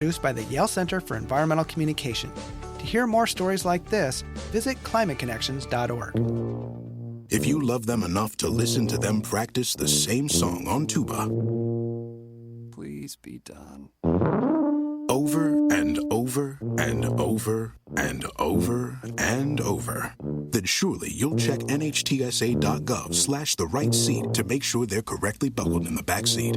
Produced by the Yale Center for Environmental Communication. To hear more stories like this, visit climateconnections.org. If you love them enough to listen to them practice the same song on tuba, please be done. Over and over and over and over and over, then surely you'll check nhtsa.gov/the right seat to make sure they're correctly buckled in the back seat.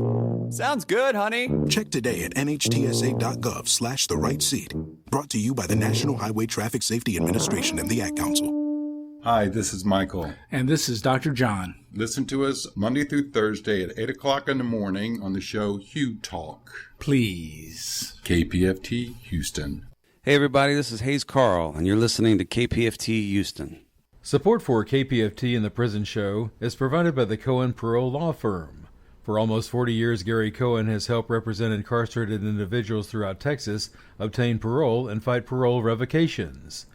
Sounds good, honey. Check today at nhtsa.gov/the right seat. Brought to you by the National Highway Traffic Safety Administration and the Ad Council. Hi, this is Michael. And this is Dr. John. Listen to us Monday through Thursday at 8 o'clock in the morning on the show Hugh Talk. Please. KPFT Houston. Hey everybody, this is Hayes Carl, and you're listening to KPFT Houston. Support for KPFT and the Prison Show is provided by the Cohen Parole Law Firm. For almost 40 years, Gary Cohen has helped represent incarcerated individuals throughout Texas obtain parole and fight parole revocations.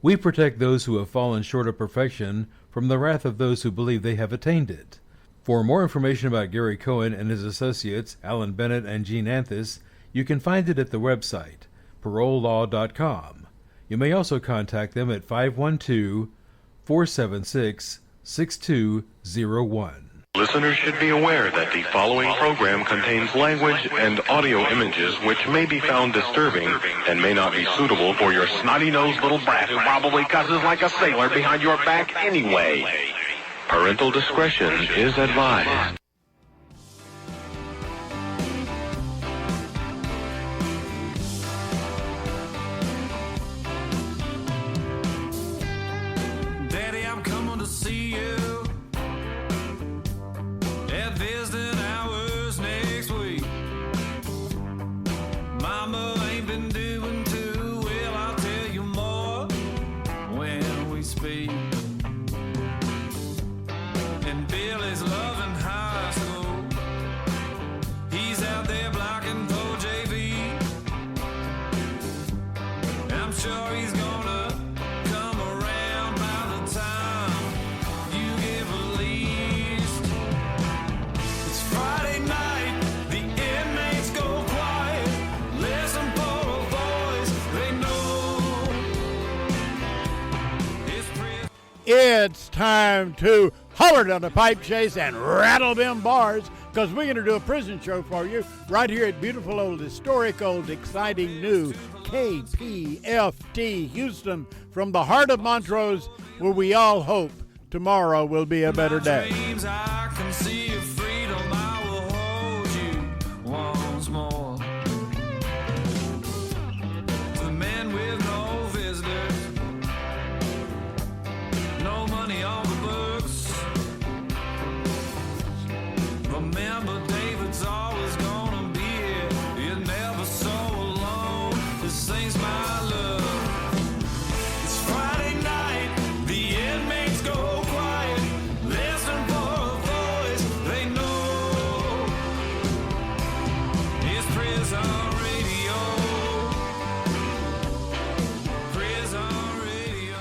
We protect those who have fallen short of perfection from the wrath of those who believe they have attained it. For more information about Gary Cohen and his associates, Alan Bennett and Gene Anthis, you can find it at the website, parolelaw.com. You may also contact them at 512-476-6201. Listeners should be aware that the following program contains language and audio images which may be found disturbing and may not be suitable for your snotty-nosed little brat who probably cusses like a sailor behind your back anyway. Parental discretion is advised. Daddy, I'm coming to see you. Visiting hours next week. Mama ain't been doing too well, I'll tell you more when we speak. And Billy's loving high school. He's out there blocking for JV. I'm sure he's gonna come around by the time you get released. Friday night, the inmates go quiet. Listen for a voice they know. It's time to holler down the pipe chase and rattle them bars, because we're going to do a prison show for you right here at beautiful old, historic old, exciting new KPFT Houston, from the heart of Montrose, where we all hope tomorrow will be a better day. I can see your freedom. I will hold you once more. To the men with no visitors, no money on the books. Remember, David's always gonna be here. You're never so alone. This thing's my love. It's Friday night. The inmates go quiet. Listen for a voice they know. It's Prison Radio. Prison Radio.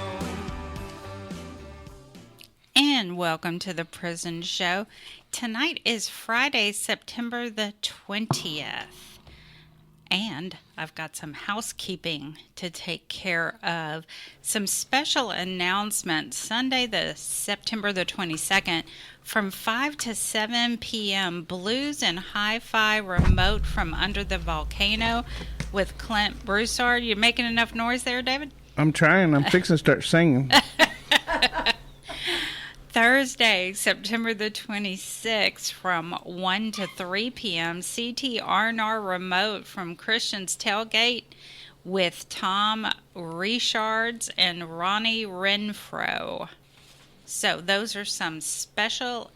And welcome to the Prison Show. Tonight is Friday, September the 20th. And I've got some housekeeping to take care of. Some special announcements. Sunday, the September the 22nd, from 5 to 7 p.m., Blues and Hi-Fi remote from under the volcano with Clint Broussard. You making enough noise there, David? I'm trying. I'm fixing to start singing. Thursday, September the 26th, from 1 to 3 p.m., CT R&R remote from Christian's Tailgate with Tom Richards and Ronnie Renfro. So those are some special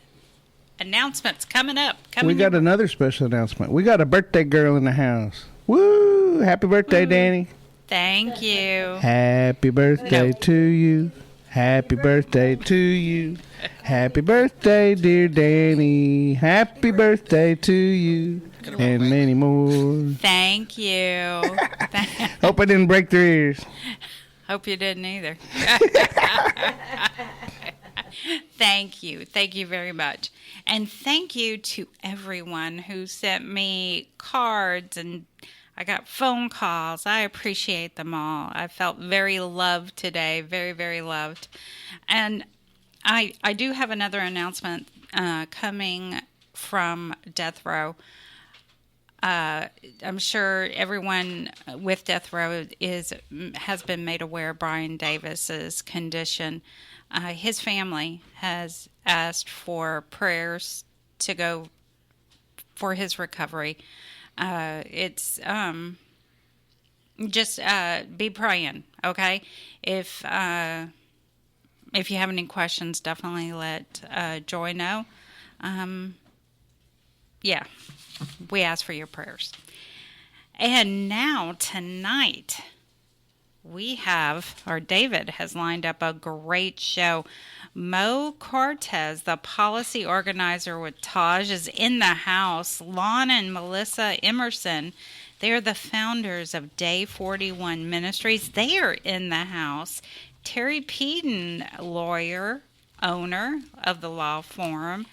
announcements coming up. We got another special announcement. We got a birthday girl in the house. Woo! Happy birthday, Dani. Thank you. Happy birthday to you. Happy birthday to you. Happy birthday, dear Dani. Happy birthday to you. And many more. Thank you. Hope I didn't break their ears. Hope you didn't either. Thank you. Thank you very much. And thank you to everyone who sent me cards and I got phone calls. I appreciate them all. I felt very loved today, very, very loved. And I do have another announcement coming from Death Row. I'm sure everyone with Death Row has been made aware of Brian Davis's condition. His family has asked for prayers to go for his recovery. It's just be praying, okay? If you have any questions, definitely let Joy know. Yeah, we ask for your prayers. And now tonight, David has lined up a great show. Mo Cortez, the policy organizer with Taj, is in the house. Lon and Melissa Emerson, they are the founders of Day 41 Ministries. They are in the house. Terry Peden, lawyer, owner of the law firm.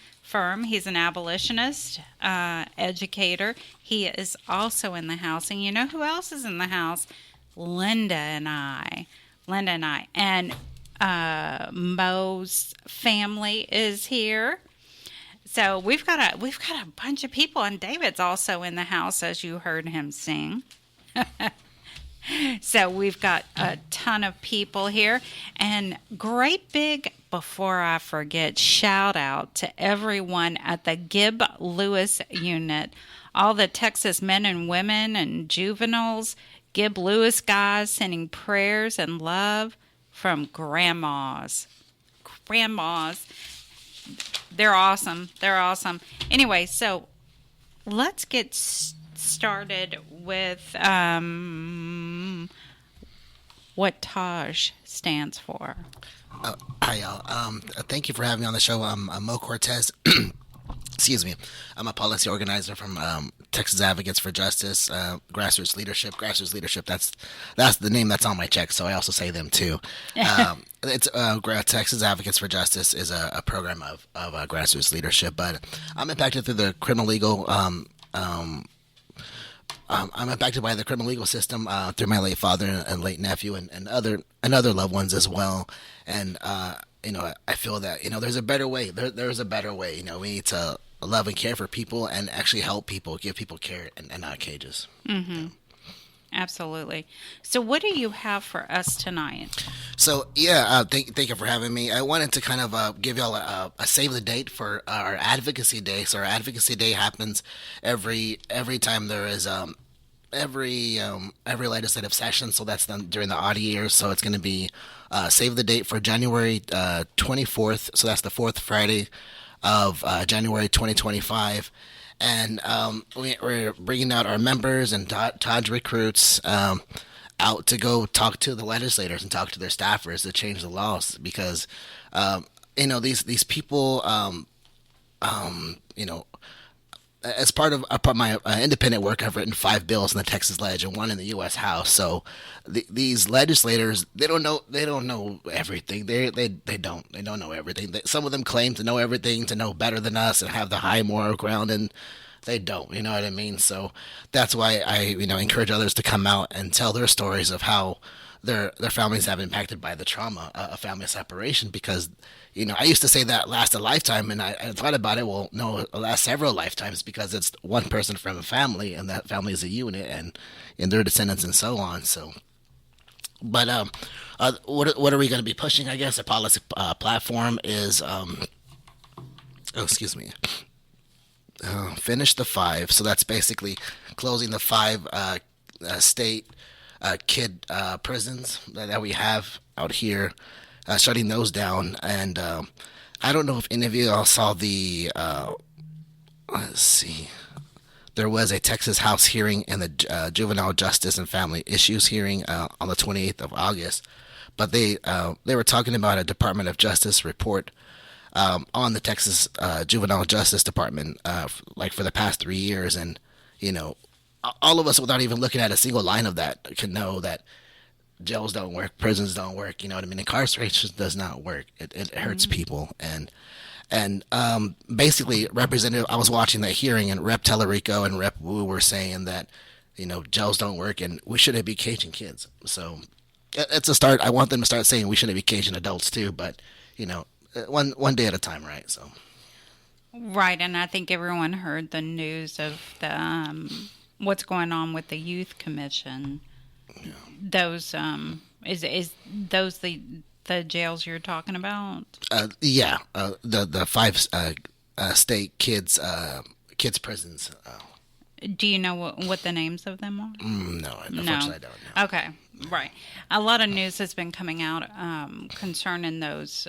He's an abolitionist, educator. He is also in the house. And you know who else is in the house? Linda and I. And Mo's family is here. So we've got a bunch of people, and David's also in the house, as you heard him sing. So we've got a ton of people here, and great big, before I forget, shout out to everyone at the Gibb Lewis Unit, all the Texas men and women and juveniles, Gibb Lewis guys sending prayers and love from grandmas. They're awesome. Anyway, so let's get started with what Taj stands for. Hi, y'all. Thank you for having me on the show. I'm Mo Cortez. Excuse me. I'm a policy organizer from Texas Advocates for Justice, Grassroots Leadership. Grassroots Leadership, that's the name that's on my check, so I also say them too. It's Texas Advocates for Justice is a program of grassroots leadership, but I'm impacted through the criminal legal I'm impacted by the criminal legal system through my late father and late nephew and other loved ones as well. And I feel that there's a better way. There's a better way. We need to love and care for people and actually help people, give people care and not cages. Mm-hmm. Yeah. Absolutely. So what do you have for us tonight? So, thank you for having me. I wanted to kind of give y'all a save the date for our Advocacy Day. So our Advocacy Day happens every time there is every legislative session. So that's done during the odd years. So it's going to be save the date for January 24th. So that's the fourth Friday of January 2025. And we're bringing out our members and Taj recruits out to go talk to the legislators and talk to their staffers to change the laws because, these people, as part of my independent work, I've written 5 bills in the Texas Leg and 1 in the U.S. House. So these legislators, they don't know everything. They don't know everything. Some of them claim to know everything, to know better than us, and have the high moral ground, and they don't. You know what I mean? So that's why I encourage others to come out and tell their stories of how their families have been impacted by the trauma of family separation because. I used to say that lasts a lifetime, and I thought about it. Well, no, it lasts several lifetimes because it's one person from a family, and that family is a unit, and their descendants and so on. So, but what are we going to be pushing? I guess a policy platform is finish the 5. So that's basically closing the 5 state kid prisons that we have out here. Shutting those down, and I don't know if any of you all saw the. Let's see, there was a Texas House hearing and the Juvenile Justice and Family Issues hearing on the 28th of August, but they were talking about a Department of Justice report on the Texas Juvenile Justice Department, like for the past 3 years, and all of us without even looking at a single line of that can know that. Jails don't work, prisons don't work, you know what I mean? Incarceration does not work. It hurts people. And basically, I was watching that hearing, and Rep. Tellerico and Rep. Wu were saying that, jails don't work, and we shouldn't be caging kids. So it's a start. I want them to start saying we shouldn't be caging adults too, but one day at a time, right? So. Right, and I think everyone heard the news of the what's going on with the Youth Commission. Yeah. Those is those the jails you're talking about? Yeah, the 5 state kids prisons. Do you know what the names of them are? No, unfortunately I don't know. Okay, right. A lot of news has been coming out concerning those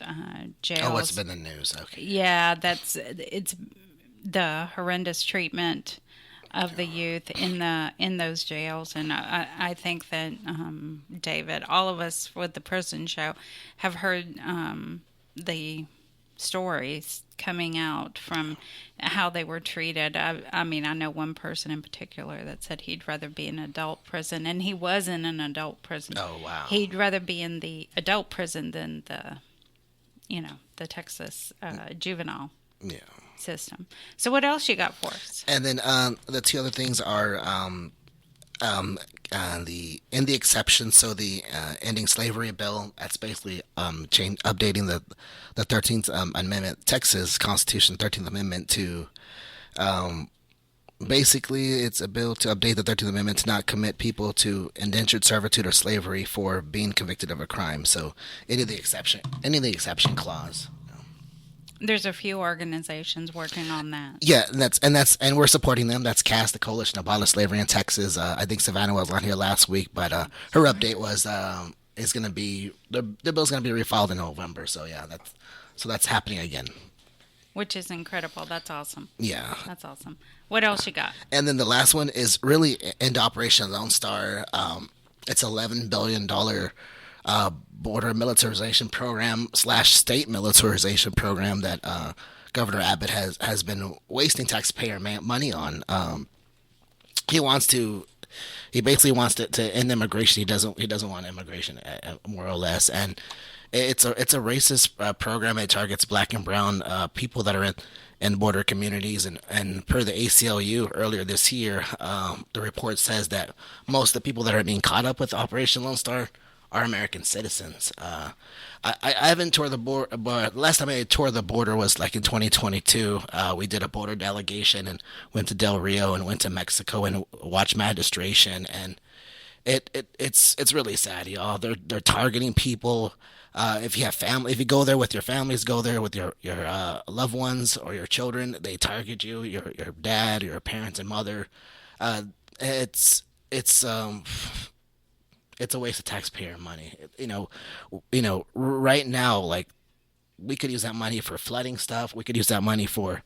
jails. Oh, what's been the news? Okay. Yeah, it's the horrendous treatment of the youth in those jails, and I think that David, all of us with the prison show, have heard the stories coming out from how they were treated. I mean, I know one person in particular that said he'd rather be in adult prison, and he was in an adult prison. Oh, wow. He'd rather be in the adult prison than the Texas juvenile system. So what else you got for us? And then the 2 other things are in the exception. So the ending slavery bill, that's basically updating the 13th Amendment, Texas Constitution 13th Amendment to basically it's a bill to update the 13th Amendment to not commit people to indentured servitude or slavery for being convicted of a crime. So any of the exception clause. There's a few organizations working on that. Yeah, and we're supporting them. That's CAST, the Coalition to Abolish Slavery in Texas. I think Savannah was on here last week, but her update was is going to be the bill's going to be refiled in November. So yeah, that's happening again. Which is incredible. That's awesome. Yeah, that's awesome. What else you got? And then the last one is really into Operation Lone Star. It's $11 billion. Border militarization program / state militarization program that Governor Abbott has been wasting taxpayer money on. He basically wants to end immigration. He doesn't want immigration, more or less. And it's a racist program. It targets black and brown people that are in border communities. And per the ACLU earlier this year, the report says that most of the people that are being caught up with Operation Lone Star are American citizens. I haven't toured the border, but last time I toured the border was like in 2022. We did a border delegation and went to Del Rio and went to Mexico and watched magistration, and it's really sad, y'all. They're targeting people. If you have family, if you go there with your families, go there with your loved ones or your children. They target you, your dad, your parents and mother. It's a waste of taxpayer money. Right now, like, we could use that money for flooding stuff. We could use that money for,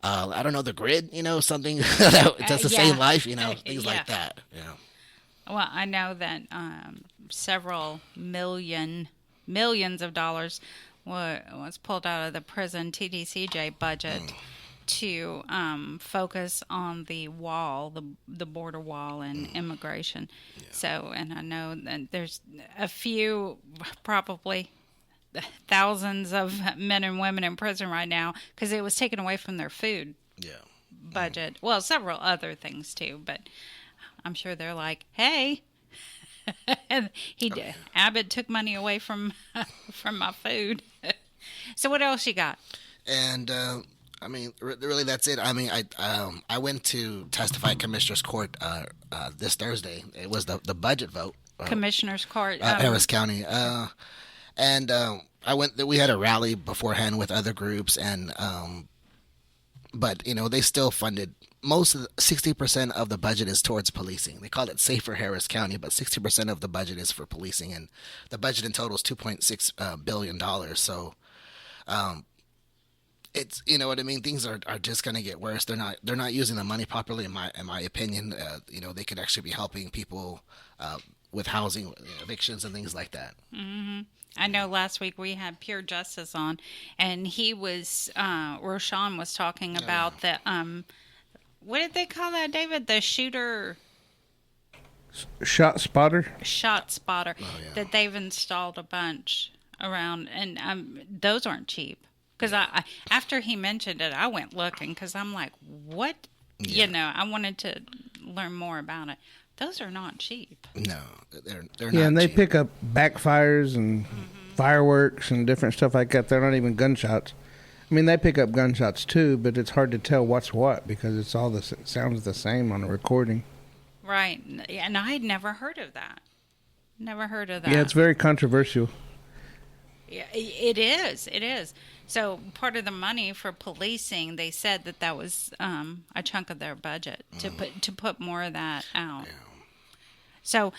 I don't know, the grid, something that does the same life, things like that. Well, I know that several millions of dollars was pulled out of the prison TDCJ budget to focus on the wall, the border wall and immigration. Yeah. So, and I know that there's a few, probably thousands of men and women in prison right now because it was taken away from their food budget. Well, several other things too, but I'm sure they're like, hey, Abbott took money away from my food. So what else you got? And I mean, really, that's it. I mean, I went to testify at Commissioner's Court this Thursday. It was the budget vote. Commissioner's Court, Harris County, and I went. We had a rally beforehand with other groups, and but they still funded most of 60% of the budget is towards policing. They call it Safer Harris County, but 60% of the budget is for policing, and the budget in total is $2.6 billion. So. It's what I mean. Things are just going to get worse. They're not using the money properly, in my opinion. They could actually be helping people with housing, evictions, and things like that. Mm-hmm. I know last week we had Pure Justice on, and he was Roshan was talking about the what did they call that, David? The shooter. Shot spotter. That they've installed a bunch around, and those aren't cheap. Because I after he mentioned it, I went looking because I'm like, what? I wanted to learn more about it. Those are not cheap. No, they're not. Yeah, and they cheap. pick up backfires and fireworks and different stuff like that. They're not even gunshots. I mean, they pick up gunshots too, but it's hard to tell what's what because it's all it sounds the same on a recording. Right, and I had never heard of that. Never heard of that. Yeah, it's very controversial. Yeah, it is. It is. So part of the money for policing, they said that was a chunk of their budget to put more of that out. Yeah. So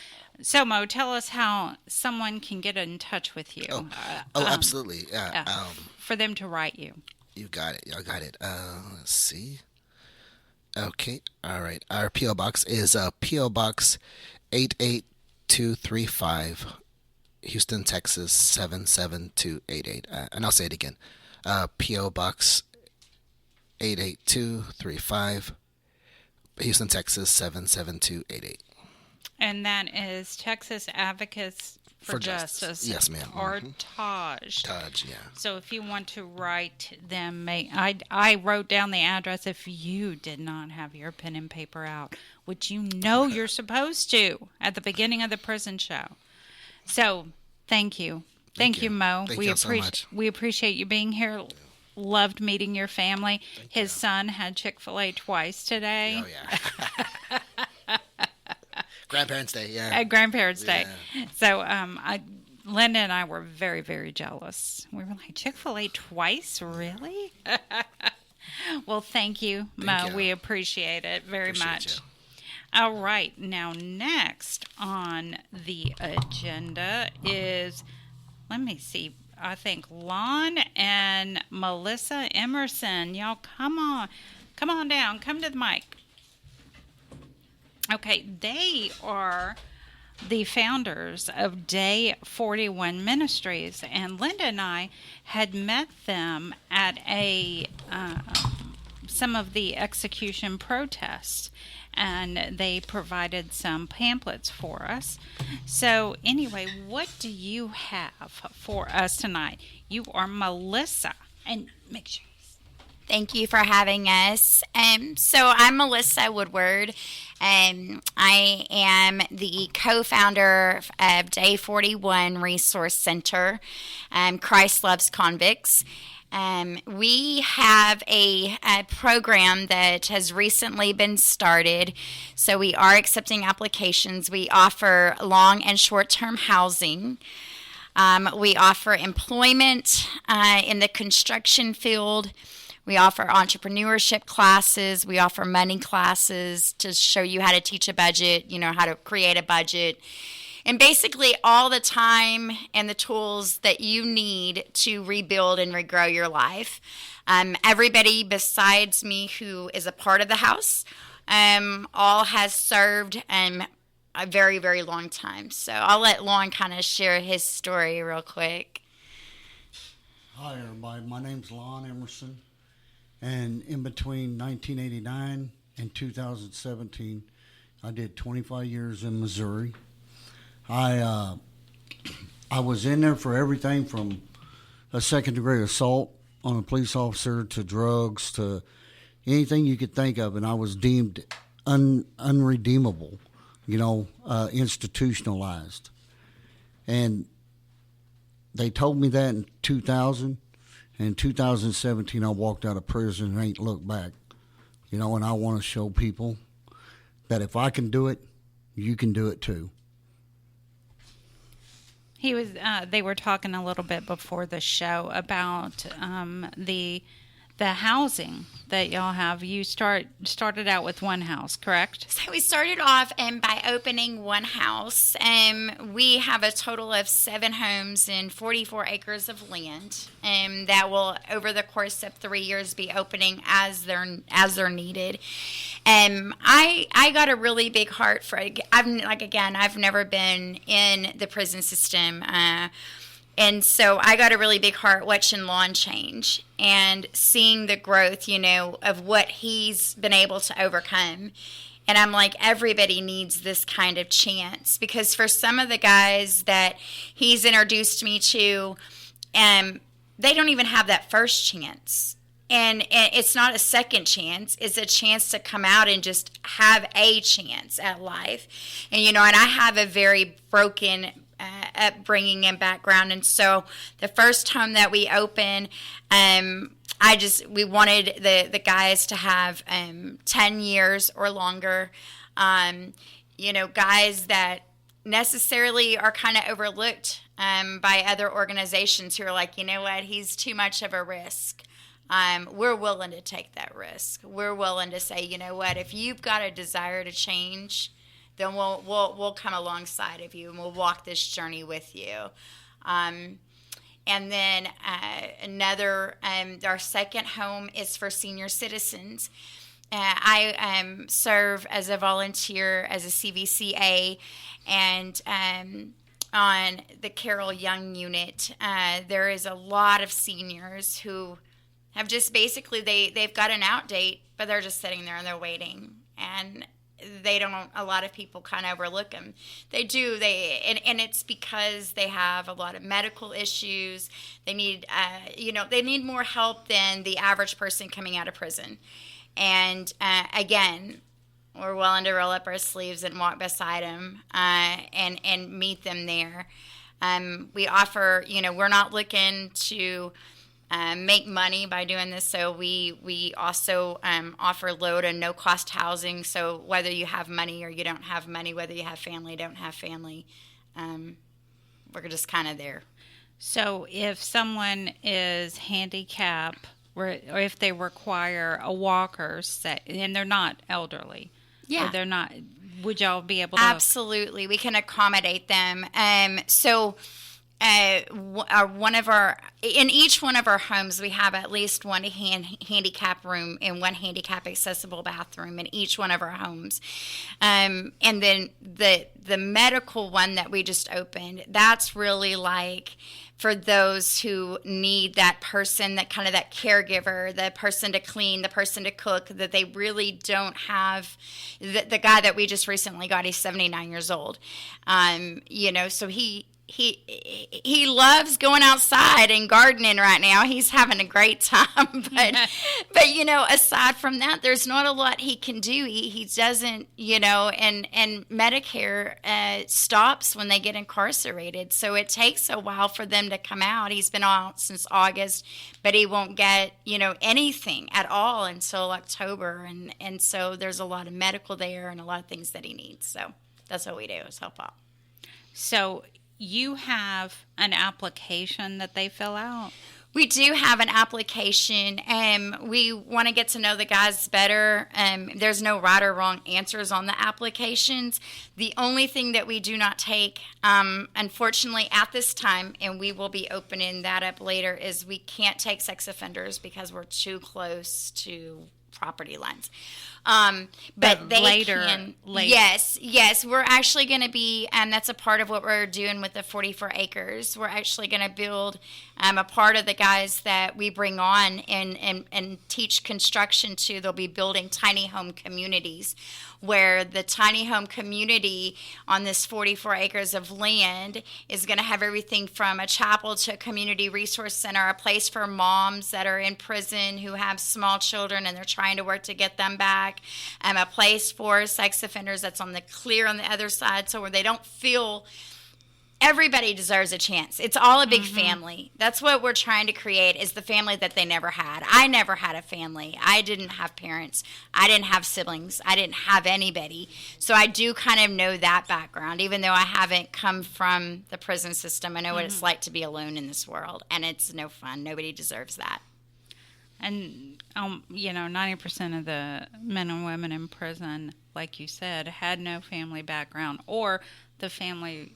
Mo, tell us how someone can get in touch with you. Absolutely. For them to write you. You got it. I got it. Let's see. Okay. All right. Our P.O. Box is P.O. Box 88235, Houston, Texas 77288. And I'll say it again. P.O. Box 88235, Houston, Texas 77288. And that is Texas Advocates for Justice. Yes, ma'am. Or TAJ. TAJ, yeah. So if you want to write them, I wrote down the address if you did not have your pen and paper out, which you know you're supposed to at the beginning of the prison show. So thank you. Thank you, Mo. Thank you so much. We appreciate you being here. Loved meeting your family. His son had Chick-fil-A twice today. Oh, yeah. Grandparents' Day, yeah. At Grandparents' Day. So Linda and I were very, very jealous. We were like, Chick-fil-A twice? Really? Well, thank you, Mo. We appreciate it very much. All right. Now, next on the agenda is, let me see, I think Lon and Melissa Emerson. Y'all, come on. Come on down. Come to the mic. Okay, they are the founders of Day 41 Ministries, and Linda and I had met them at some of the execution protests, and they provided some pamphlets for us. So anyway, what do you have for us tonight? You are Melissa, and make sure. Thank you for having us. So I'm Melissa Woodward. I am the co-founder of Day 41 Resource Center, Christ Loves Convicts. We have a program that has recently been started, so we are accepting applications. We offer long and short-term housing. We offer employment in the construction field. We offer entrepreneurship classes. We offer money classes to show you how to teach a budget, how to create a budget. And basically all the time and the tools that you need to rebuild and regrow your life. Everybody besides me who is a part of the house all has served a very, very long time. So I'll let Lon kind of share his story real quick. Hi, everybody. My name's Lon Emerson. And in between 1989 and 2017, I did 25 years in Missouri. I was in there for everything from a second-degree assault on a police officer to drugs to anything you could think of, and I was deemed unredeemable, institutionalized. And they told me that in 2000. In 2017, I walked out of prison and ain't looked back. And I want to show people that if I can do it, you can do it too. They were talking a little bit before the show about the housing that y'all have. You started out with one house, correct? So we started off by opening one house. We have a total of 7 homes and 44 acres of land that will, over the course of 3 years, be opening as they're needed. I got a really big heart for. I've never been in the prison system. And so I got a really big heart watching Lon change and seeing the growth, of what he's been able to overcome. And I'm like, everybody needs this kind of chance, because for some of the guys that he's introduced me to, they don't even have that first chance. and it's not a second chance. It's a chance to come out and just have a chance at life. And, and I have a very broken upbringing and background. And so the first home that we opened, we wanted the guys to have 10 years or longer. Guys that necessarily are kind of overlooked by other organizations who are like, you know what, he's too much of a risk. We're willing to take that risk. We're willing to say, you know what, if you've got a desire to change, then we'll come alongside of you and we'll walk this journey with you. And then our second home is for senior citizens. I serve as a volunteer as a CVCA, and on the Carroll Young Unit, there is a lot of seniors who have just basically, they've got an out date, but they're just sitting there and they're waiting. And a lot of people kind of overlook them. They do, and it's because they have a lot of medical issues. They need, they need more help than the average person coming out of prison. And again, we're willing to roll up our sleeves and walk beside them and meet them there. We offer, we're not looking to make money by doing this, so we also offer low to no cost housing. So whether you have money or you don't have money, whether you have family, don't have family, we're just kind of there. So if someone is handicapped, or if they require a walker, and they're not elderly, or they're not, would y'all be able to? Absolutely, we can accommodate them. In each one of our homes, we have at least one handicap room and one handicap accessible bathroom in each one of our homes. And then the medical one that we just opened, that's really like for those who need that person, that kind of that caregiver, the person to clean, the person to cook, that they really don't have. The guy that we just recently got, he's 79 years old. So he loves going outside and gardening right now. He's having a great time. But aside from that, there's not a lot he can do. He doesn't, and Medicare stops when they get incarcerated. So it takes a while for them to come out. He's been out since August, but he won't get, anything at all until October. And so there's a lot of medical there and a lot of things that he needs. So that's what we do, is help out. So you have an application that they fill out? We do have an application. We want to get to know the guys better. There's no right or wrong answers on the applications. The only thing that we do not take, unfortunately at this time, and we will be opening that up later, is we can't take sex offenders because we're too close to property lines. But they later. Yes, we're actually going to be, and that's a part of what we're doing with the 44 acres. We're actually going to build a part of the guys that we bring on and teach construction to. They'll be building tiny home communities, where the tiny home community on this 44 acres of land is going to have everything from a chapel to a community resource center, a place for moms that are in prison who have small children and they're trying to work to get them back, a place for sex offenders that's on the clear on the other side, so where they don't feel. Everybody deserves a chance. It's all a big family. That's what we're trying to create, is the family that they never had. I never had a family. I didn't have parents. I didn't have siblings. I didn't have anybody. So I do kind of know that background, even though I haven't come from the prison system. I know what it's like to be alone in this world, and it's no fun. Nobody deserves that. And, 90% of the men and women in prison, like you said, had no family background, or the family...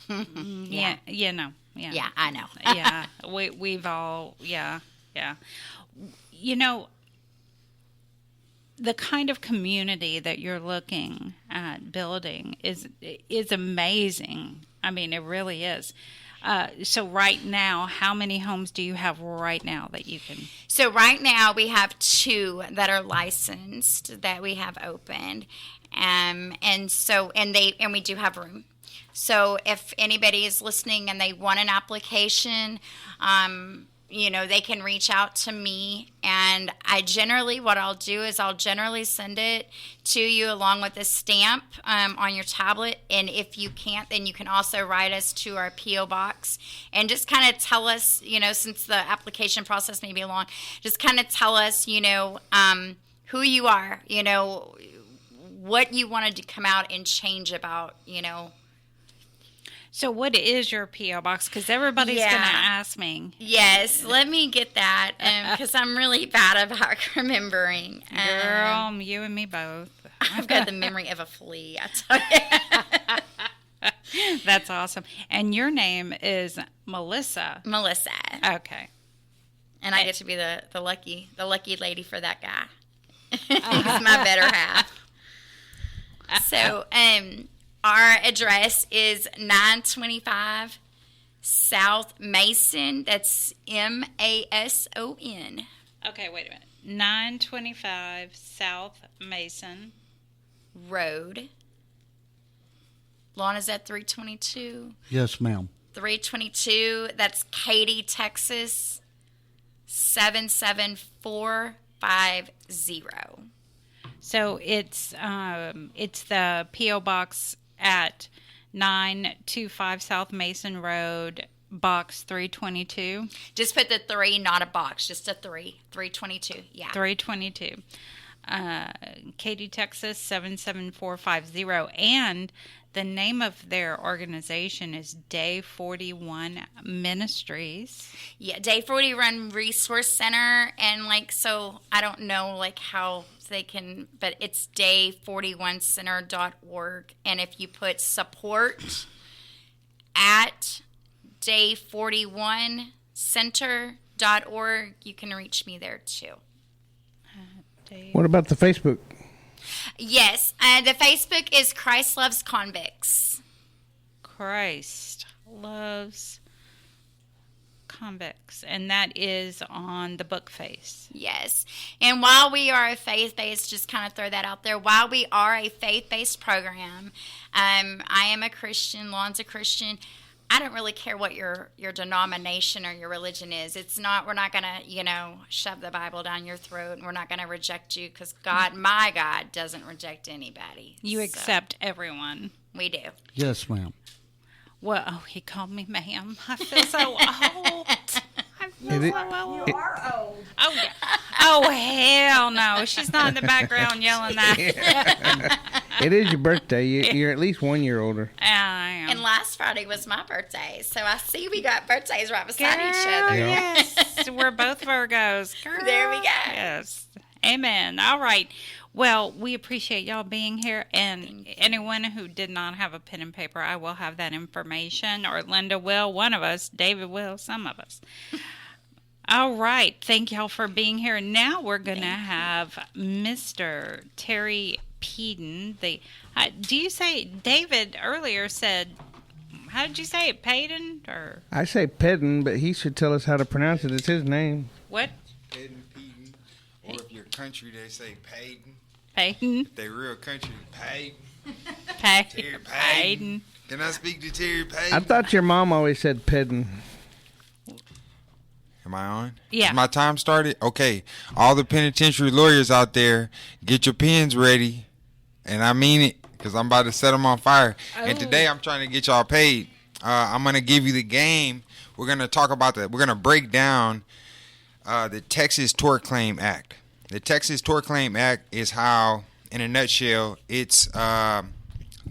Yeah, I know. Yeah, we've all, yeah. The kind of community that you're looking at building is amazing. I mean, it really is. So right now, how many homes do you have right now that you can? So right now we have 2 that are licensed that we have opened, and we do have room. So if anybody is listening and they want an application, they can reach out to me, and what I'll do is I'll generally send it to you along with a stamp on your tablet. And if you can't, then you can also write us to our P.O. box and just kind of tell us, since the application process may be long, just kind of tell us, who you are, what you wanted to come out and change about, So what is your P.O. box? Because everybody's going to ask me. Yes, let me get that because I'm really bad about remembering. Girl, you and me both. I've got the memory of a flea, I tell you. That's awesome. And your name is Melissa. Melissa. Okay. And I get to be the lucky lady for that guy. He's my better half. So, our address is 925 South Mason. That's Mason. Okay, wait a minute. 925 South Mason Road. Lon, is that 322? Yes, ma'am. 322. That's Katy, Texas. 77450. So it's the P.O. box at 925 South Mason Road, box 322. Just put the 3, not a box, just a 3. 322, yeah. 322. Katy, Texas 77450. And the name of their organization is Day 41 Ministries. Yeah, Day 41 Resource Center. And so I don't know how they can, but it's day41center.org. And if you put support at day41center.org, you can reach me there too. What about the Facebook? Yes, the Facebook is Christ Loves Convicts. Christ Loves Convicts, and that is on the book face. Yes, and while we are a faith-based, just kind of throw that out there, while we are a faith-based program, I am a Christian, Lon's a Christian. I don't really care what your denomination or your religion is. It's not, we're not going to, shove the Bible down your throat, and we're not going to reject you because my God doesn't reject anybody. You accept everyone. We do. Yes, ma'am. Well, he called me ma'am. I feel so old. I feel so old. You are old. Oh, yeah. Oh, hell no. She's not in the background yelling that. It is your birthday. You're at least 1 year older. I am. And last Friday was my birthday, so I see we got birthdays right beside each other. Yes, we're both Virgos. Girl. There we go. Yes. Amen. All right. Well, we appreciate y'all being here, and anyone who did not have a pen and paper, I will have that information, or Linda will, one of us, David will, some of us. All right. Thank y'all for being here. Now we're going to have Mr. Terry Peden. Do you say, David earlier said, how did you say it, Peden? Or I say Peden, but he should tell us how to pronounce it. It's his name. What? Peden. Or if you're country, they say Peden. Peden. If they real country, Peden. Terry Peden. Can I speak to Terry Peden? I thought your mom always said Peden. Am I on? Yeah. Is my time started? Okay. All the penitentiary lawyers out there, get your pens ready. And I mean it, because I'm about to set them on fire. Oh. And today I'm trying to get y'all paid. I'm going to give you the game. We're going to talk about that. We're going to break down the Texas Tort Claim Act. The Texas Tort Claim Act is how, in a nutshell, it's the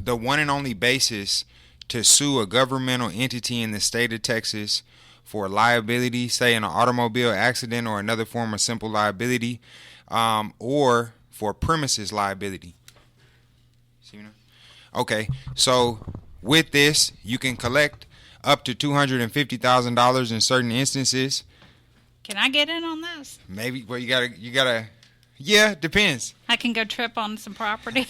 one and only basis to sue a governmental entity in the state of Texas for liability, say in an automobile accident or another form of simple liability, or for premises liability. See now? Okay, so with this, you can collect up to $250,000 in certain instances. Can I get in on this? Maybe. Well, you gotta. Yeah, depends. I can go trip on some property.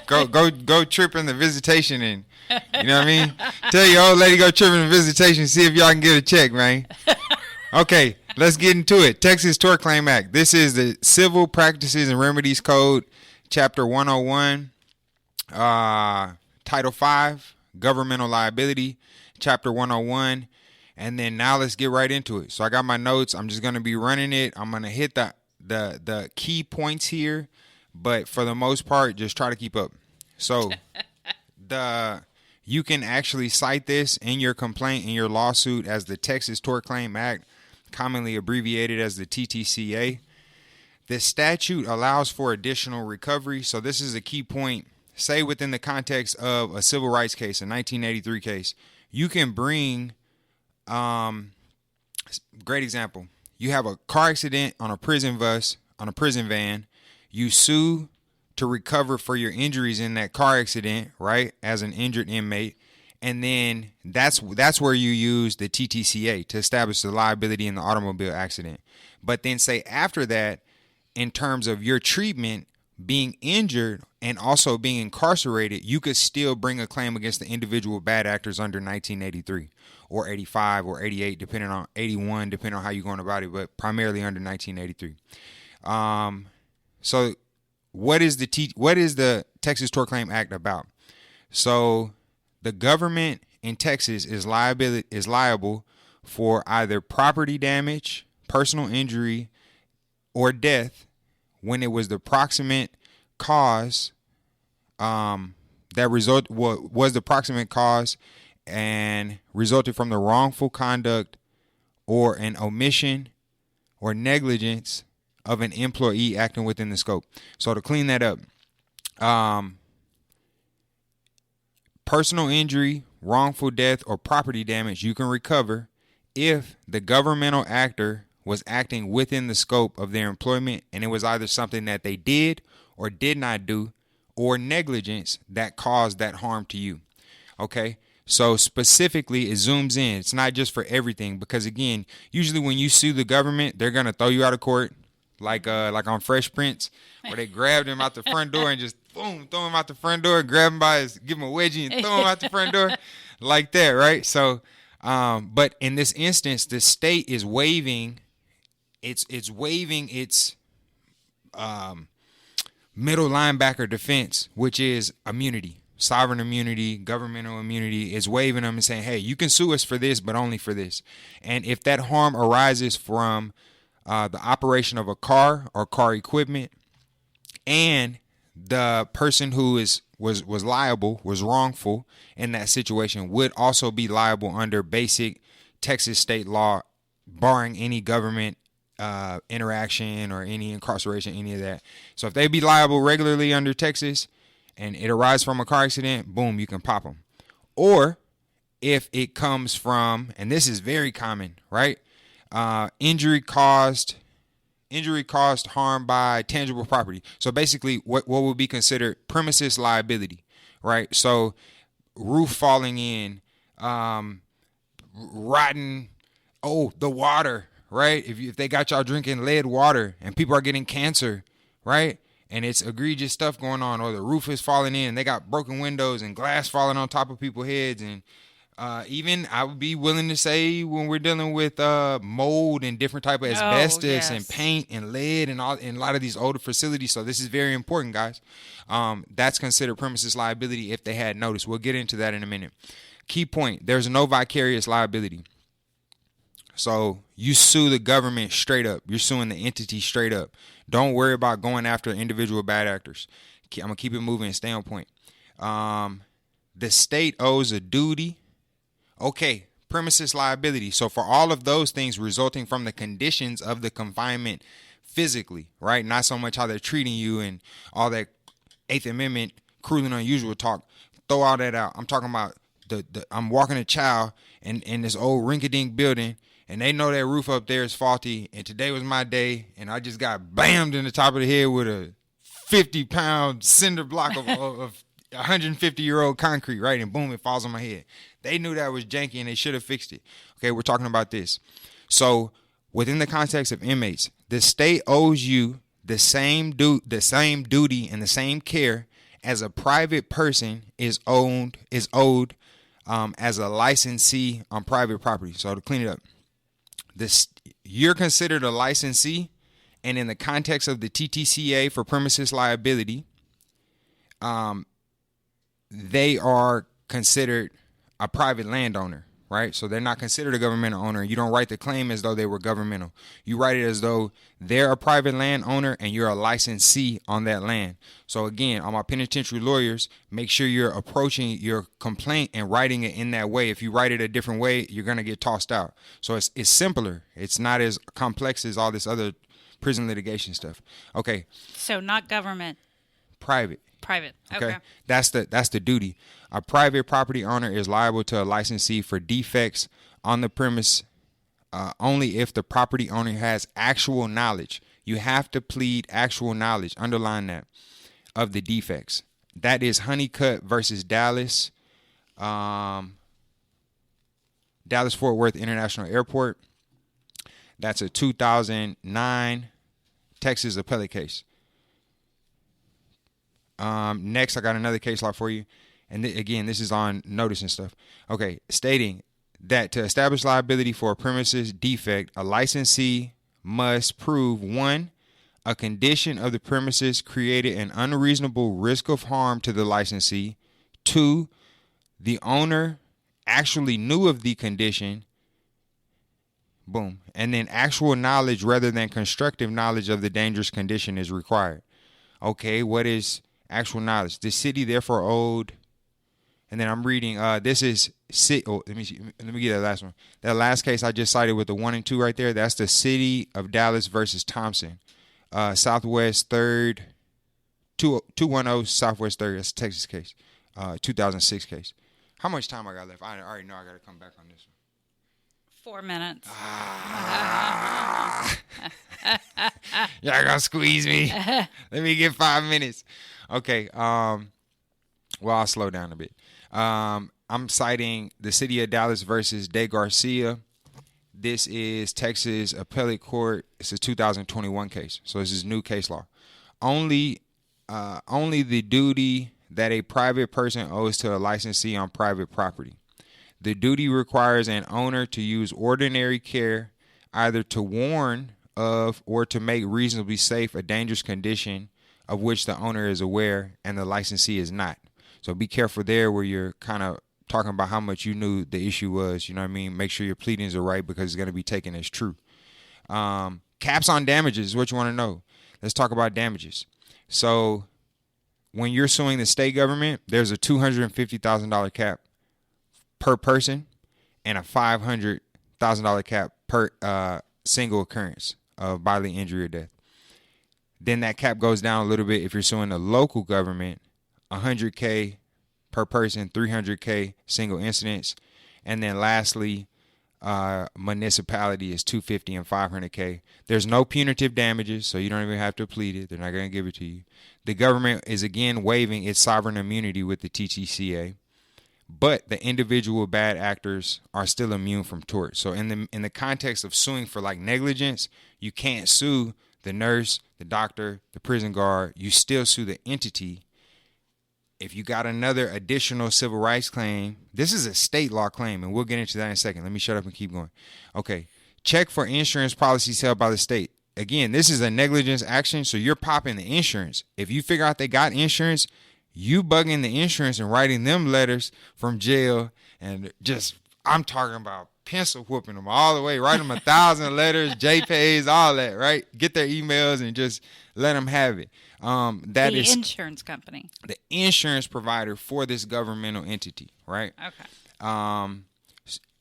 go trip in the visitation, and you know what I mean. Tell your old lady go trip in the visitation, see if y'all can get a check, man. Okay, let's get into it. Texas Tort Claim Act. This is the Civil Practices and Remedies Code, Chapter 101, Title 5, Governmental Liability, Chapter 101. And then now let's get right into it. So I got my notes. I'm just going to be running it. I'm going to hit the key points here, but for the most part, just try to keep up. So you can actually cite this in your complaint, in your lawsuit, as the Texas Tort Claim Act, commonly abbreviated as the TTCA. This statute allows for additional recovery. So this is a key point. Say within the context of a civil rights case, a 1983 case, you can bring, great example. You have a car accident on a prison bus, on a prison van. You sue to recover for your injuries in that car accident, right, as an injured inmate. And then that's where you use the TTCA to establish the liability in the automobile accident. But then say after that, in terms of your treatment, being injured and also being incarcerated, you could still bring a claim against the individual bad actors under 1983 or 85 or 88, depending on 81, depending on how you're going about it, but primarily under 1983. So what is the Texas Tort Claim Act about? So the government in Texas is liable for either property damage, personal injury, or death when it was the proximate cause was the proximate cause and resulted from the wrongful conduct or an omission or negligence of an employee acting within the scope. So to clean that up, personal injury, wrongful death, or property damage you can recover if the governmental actor was acting within the scope of their employment and it was either something that they did or did not do or negligence that caused that harm to you. Okay? So specifically, it zooms in. It's not just for everything because, again, usually when you sue the government, they're going to throw you out of court like on Fresh Prince where they grabbed him out the front door and just, boom, throw him out the front door, grab him by his, give him a wedgie and throw him out the front door like that, right? So, but in this instance, the state is waiving it's waiving its middle linebacker defense, which is immunity, sovereign immunity, governmental immunity. Is waiving them and saying, hey, you can sue us for this, but only for this. And if that harm arises from the operation of a car or car equipment, and the person who was liable, was wrongful in that situation, would also be liable under basic Texas state law, barring any government interaction or any incarceration, any of that. So if they be liable regularly under Texas and it arises from a car accident, boom, you can pop them. Or if it comes from, and this is very common, right? Injury caused harm by tangible property. So basically what would be considered premises liability, right? So roof falling in, rotten, the water, right? If they got y'all drinking lead water and people are getting cancer, right? And it's egregious stuff going on, or the roof is falling in and they got broken windows and glass falling on top of people's heads. And even I would be willing to say when we're dealing with mold and different type of asbestos and paint and lead and in a lot of these older facilities. So this is very important, guys. That's considered premises liability if they had notice. We'll get into that in a minute. Key point, there's no vicarious liability. So you sue the government straight up. You're suing the entity straight up. Don't worry about going after individual bad actors. I'm going to keep it moving and stay on point. The state owes a duty. Okay, premises liability. So for all of those things resulting from the conditions of the confinement physically, right? Not so much how they're treating you and all that Eighth Amendment cruel and unusual talk. Throw all that out. I'm talking about I'm walking a child in this old rinky-dink building, and they know that roof up there is faulty, and today was my day, and I just got bammed in the top of the head with a 50-pound cinder block of 150-year-old concrete, right? And boom, it falls on my head. They knew that was janky, and they should have fixed it. Okay, we're talking about this. So within the context of inmates, the state owes you the same duty and the same care as a private person is owed as a licensee on private property. So to clean it up, you're considered a licensee, and in the context of the TTCA for premises liability, they are considered a private landowner, right? So they're not considered a governmental owner. You don't write the claim as though they were governmental. You write it as though they're a private landowner and you're a licensee on that land. So again, on my penitentiary lawyers, make sure you're approaching your complaint and writing it in that way. If you write it a different way, you're going to get tossed out. So it's simpler. It's not as complex as all this other prison litigation stuff. Okay. So not government. Private. Private. Okay. That's the duty. A private property owner is liable to a licensee for defects on the premise only if the property owner has actual knowledge. You have to plead actual knowledge, underline that, of the defects. That is Honeycutt versus Dallas, Dallas-Fort Worth International Airport. That's a 2009 Texas appellate case. Next, I got another case law for you. And again, this is on notice and stuff. Okay, stating that to establish liability for a premises defect, a licensee must prove, 1, a condition of the premises created an unreasonable risk of harm to the licensee. 2, the owner actually knew of the condition. Boom. And then actual knowledge rather than constructive knowledge of the dangerous condition is required. Okay, what is actual knowledge? The city therefore owed, and then I'm reading, this is, let me get that last one. That last case I just cited with the 1 and 2 right there, that's the City of Dallas versus Thompson. Southwest 3rd, 210 Southwest 3rd, that's a Texas case, 2006 case. How much time I got left? I already know I got to come back on this one. 4 minutes. Y'all gonna squeeze me. Let me get 5 minutes. Okay. Well, I'll slow down a bit. I'm citing the City of Dallas versus De Garcia. This is Texas Appellate Court. It's a 2021 case, so this is new case law. Only the duty that a private person owes to a licensee on private property. The duty requires an owner to use ordinary care, either to warn of or to make reasonably safe a dangerous condition of which the owner is aware and the licensee is not. So be careful there where you're kind of talking about how much you knew the issue was. You know what I mean? Make sure your pleadings are right because it's going to be taken as true. Caps on damages is what you want to know. Let's talk about damages. So when you're suing the state government, there's a $250,000 cap per person and a $500,000 cap per single occurrence of bodily injury or death. Then that cap goes down a little bit if you're suing the local government, $100K per person, $300K single incidents. And then lastly, municipality is $250 and $500K. There's no punitive damages, so you don't even have to plead it. They're not going to give it to you. The government is again waiving its sovereign immunity with the TTCA, but the individual bad actors are still immune from tort. So in the context of suing for like negligence, you can't sue the nurse, the doctor, the prison guard. You still sue the entity. If you got another additional civil rights claim, this is a state law claim, and we'll get into that in a second. Let me shut up and keep going. Okay. Check for insurance policies held by the state. Again, this is a negligence action, so you're popping the insurance. If you figure out they got insurance, you bugging the insurance and writing them letters from jail, and just, I'm talking about pencil whooping them all the way, write them 1,000 letters, JPEGs, all that, right? Get their emails and just let them have it. That the is insurance company, the insurance provider for this governmental entity, right? Okay.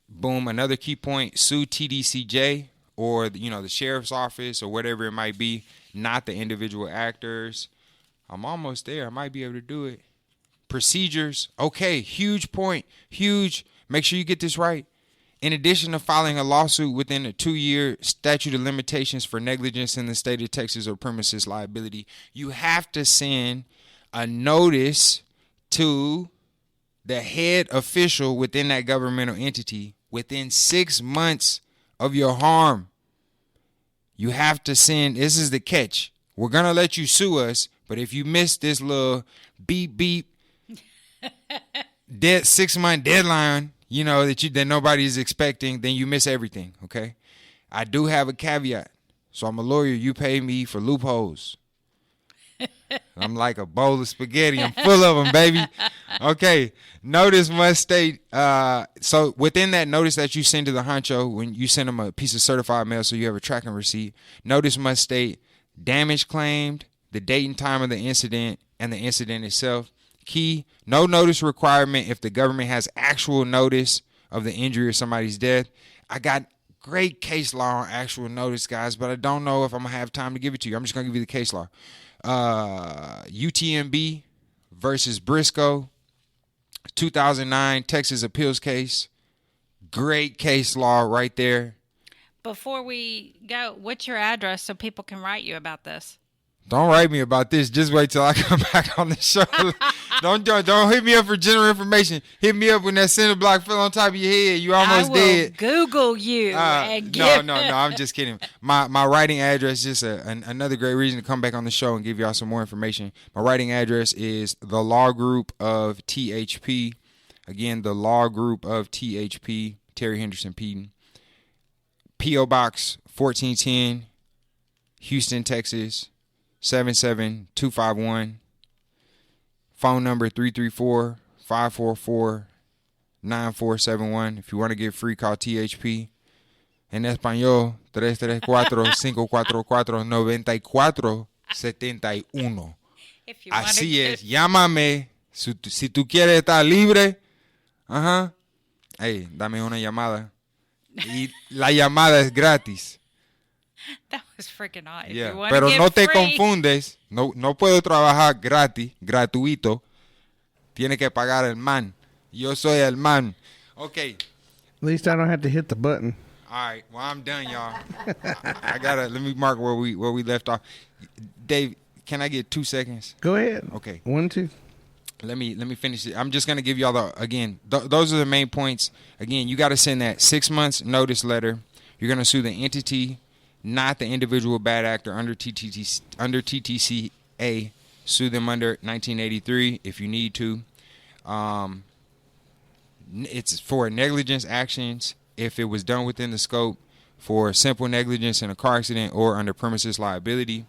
Boom. Another key point: sue TDCJ or the sheriff's office or whatever it might be, not the individual actors. I'm almost there. I might be able to do it. Procedures. Okay. Huge point. Huge. Make sure you get this right. In addition to filing a lawsuit within a 2-year statute of limitations for negligence in the state of Texas or premises liability, you have to send a notice to the head official within that governmental entity within 6 months of your harm. You have to send, this is the catch. We're going to let you sue us, but if you miss this little beep, 6-month deadline, that nobody's expecting, then you miss everything, okay? I do have a caveat. So I'm a lawyer. You pay me for loopholes. I'm like a bowl of spaghetti. I'm full of them, baby. Okay. Notice must state, so within that notice that you send to the honcho, when you send them a piece of certified mail so you have a tracking receipt, notice must state damage claimed, the date and time of the incident, and the incident itself. Key, no notice requirement if the government has actual notice of the injury or somebody's death. I got great case law on actual notice, guys, but I don't know if I'm going to have time to give it to you. I'm just going to give you the case law. UTMB versus Briscoe, 2009 Texas appeals case. Great case law right there. Before we go, what's your address so people can write you about this? Don't write me about this. Just wait till I come back on the show. Don't hit me up for general information. Hit me up when that cinder block fell on top of your head. You almost dead. Google you. No. I'm just kidding. My writing address is just another great reason to come back on the show and give y'all some more information. My writing address is the Law Group of THP. Again, the Law Group of THP. Terry Henderson Peden. P.O. Box 1410, Houston, Texas 77251. Phone number 334-544-9471. If you want to get free, call THP. En español, 334-544-9471. Así es, llámame. Si tú quieres estar libre, hey, dame una llamada. Y la llamada es gratis. That was freaking nice. Yeah. Pero no te confundes. No puedo trabajar gratis, gratuito. Tiene que pagar el man. Yo soy el man. Okay. At least I don't have to hit the button. All right. Well, I'm done, y'all. I gotta let me mark where we left off. Dave, can I get 2 seconds? Go ahead. Okay. 1, 2. Let me finish it. I'm just gonna give y'all those are the main points. Again, you got to send that 6 months notice letter. You're gonna sue the entity, not the individual bad actor under TTCA. Sue them under 1983 if you need to. It's for negligence actions if it was done within the scope, for simple negligence in a car accident or under premises liability.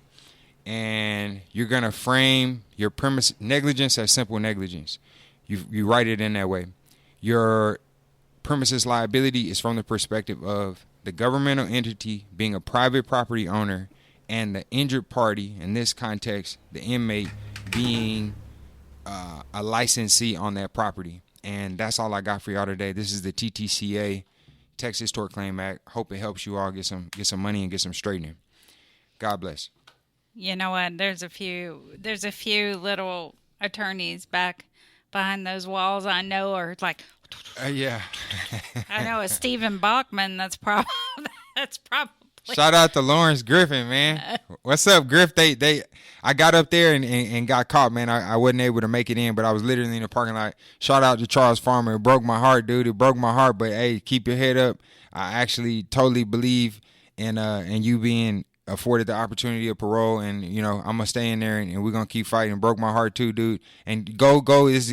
And you're going to frame your premise negligence as simple negligence. You write it in that way. Your premises liability is from the perspective of the governmental entity being a private property owner and the injured party, in this context, the inmate, being a licensee on that property. And that's all I got for y'all today. This is the TTCA, Texas Tort Claim Act. Hope it helps you all get some money and get some straightening. God bless. You know what? There's a few little attorneys back behind those walls I know are like. Yeah. I know a Stephen Bachman. That's probably. Shout out to Lawrence Griffin, man. What's up, Griff? I got up there and got caught, man. I wasn't able to make it in, but I was literally in the parking lot. Shout out to Charles Farmer. It broke my heart, dude. It broke my heart. But hey, keep your head up. I actually totally believe in you being afforded the opportunity of parole, and I'm gonna stay in there and we're gonna keep fighting. It broke my heart too, dude. And go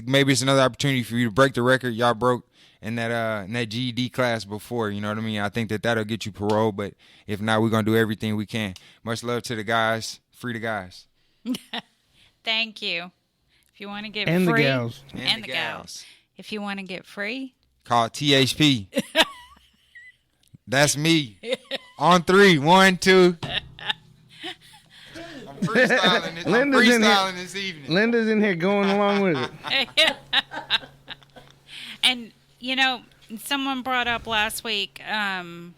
maybe it's another opportunity for you to break the record y'all broke in that GED class before. You know what I mean? I think that'll get you parole, but if not, we're gonna do everything we can. Much love to the guys. Free the guys. Thank you. If you want to get and free, the gals. and the gals. If you want to get free, call THP. That's me. On 3, 1, 2. I'm freestyling this evening. Linda's in here going along with it. And someone brought up last week when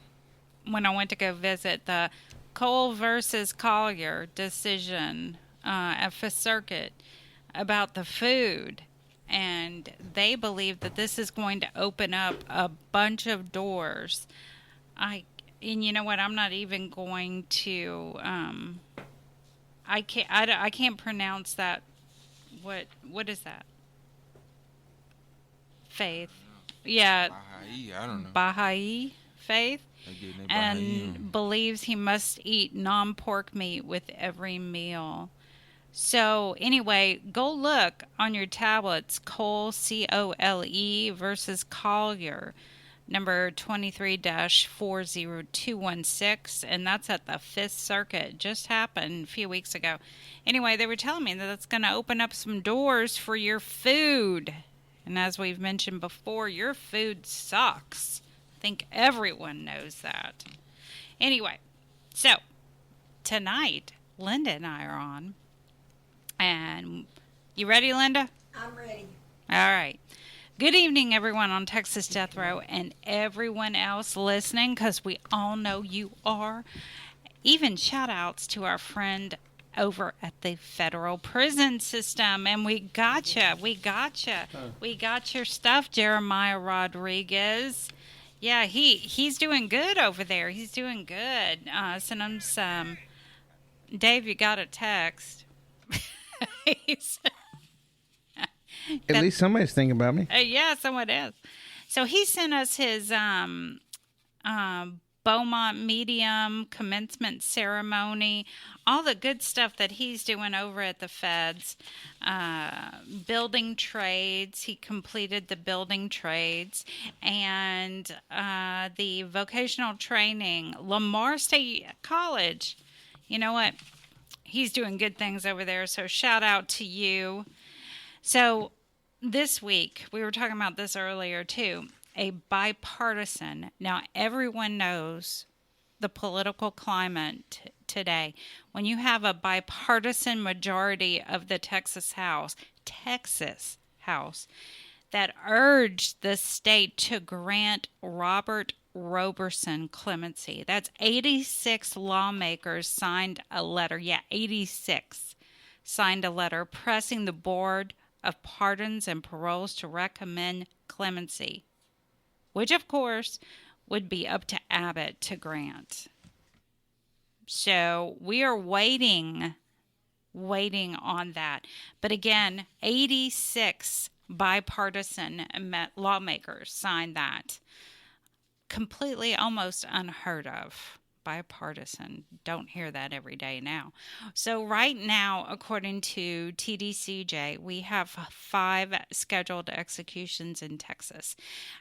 I went to go visit the Cole versus Collier decision at Fifth Circuit about the food. And they believe that this is going to open up a bunch of doors. And you know what? I'm not even going to. I can't pronounce that. What is that? Faith. Yeah. Baha'i, I don't know. Baha'i faith. And believes he must eat non-pork meat with every meal. So anyway, go look on your tablets, Cole, C-O-L-E versus Collier. number 23-40216, and that's at the Fifth Circuit. Just happened a few weeks ago. Anyway, they were telling me that it's going to open up some doors for your food. And as we've mentioned before, your food sucks. I think everyone knows that. Anyway, so tonight, Linda and I are on. And you ready, Linda? I'm ready. All right. Good evening, everyone on Texas Death Row and everyone else listening, because we all know you are. Even shout-outs to our friend over at the federal prison system. And we gotcha. We got your stuff, Jeremiah Rodriguez. Yeah, he's doing good over there. He's doing good. Send him some. Dave, you got a text. At least somebody's thinking about me. Yeah, someone is. So he sent us his Beaumont Medium commencement ceremony, all the good stuff that he's doing over at the feds. Building trades. He completed the building trades. And the vocational training. Lamar State College. You know what? He's doing good things over there, so shout out to you. So this week, we were talking about this earlier too, a bipartisan. Now, everyone knows the political climate today. When you have a bipartisan majority of the Texas House, that urged the state to grant Robert Roberson clemency. That's 86 lawmakers signed a letter. Yeah, 86 signed a letter pressing the Board of Pardons and Paroles to recommend clemency, which of course would be up to Abbott to grant. So we are waiting on that. But again, 86 bipartisan lawmakers signed that. Completely almost unheard of. Bipartisan. Don't hear that every day now. So right now, according to TDCJ, we have 5 scheduled executions in Texas.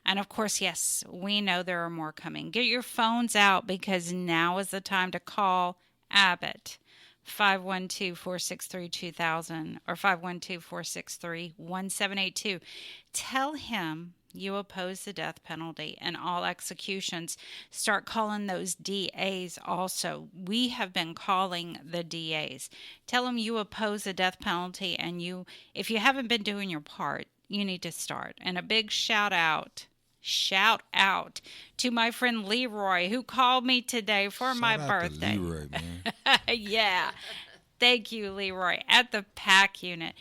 And of course, yes, we know there are more coming. Get your phones out because now is the time to call Abbott. 512-463-2000 or 512-463-1782. Tell him you oppose the death penalty and all executions. Start calling those DAs also. We have been calling the DAs. Tell them you oppose the death penalty, and if you haven't been doing your part, you need to start. And a big shout out to my friend Leroy, who called me today for my birthday. Leroy, man. Yeah. Thank you, Leroy, at the PAC unit.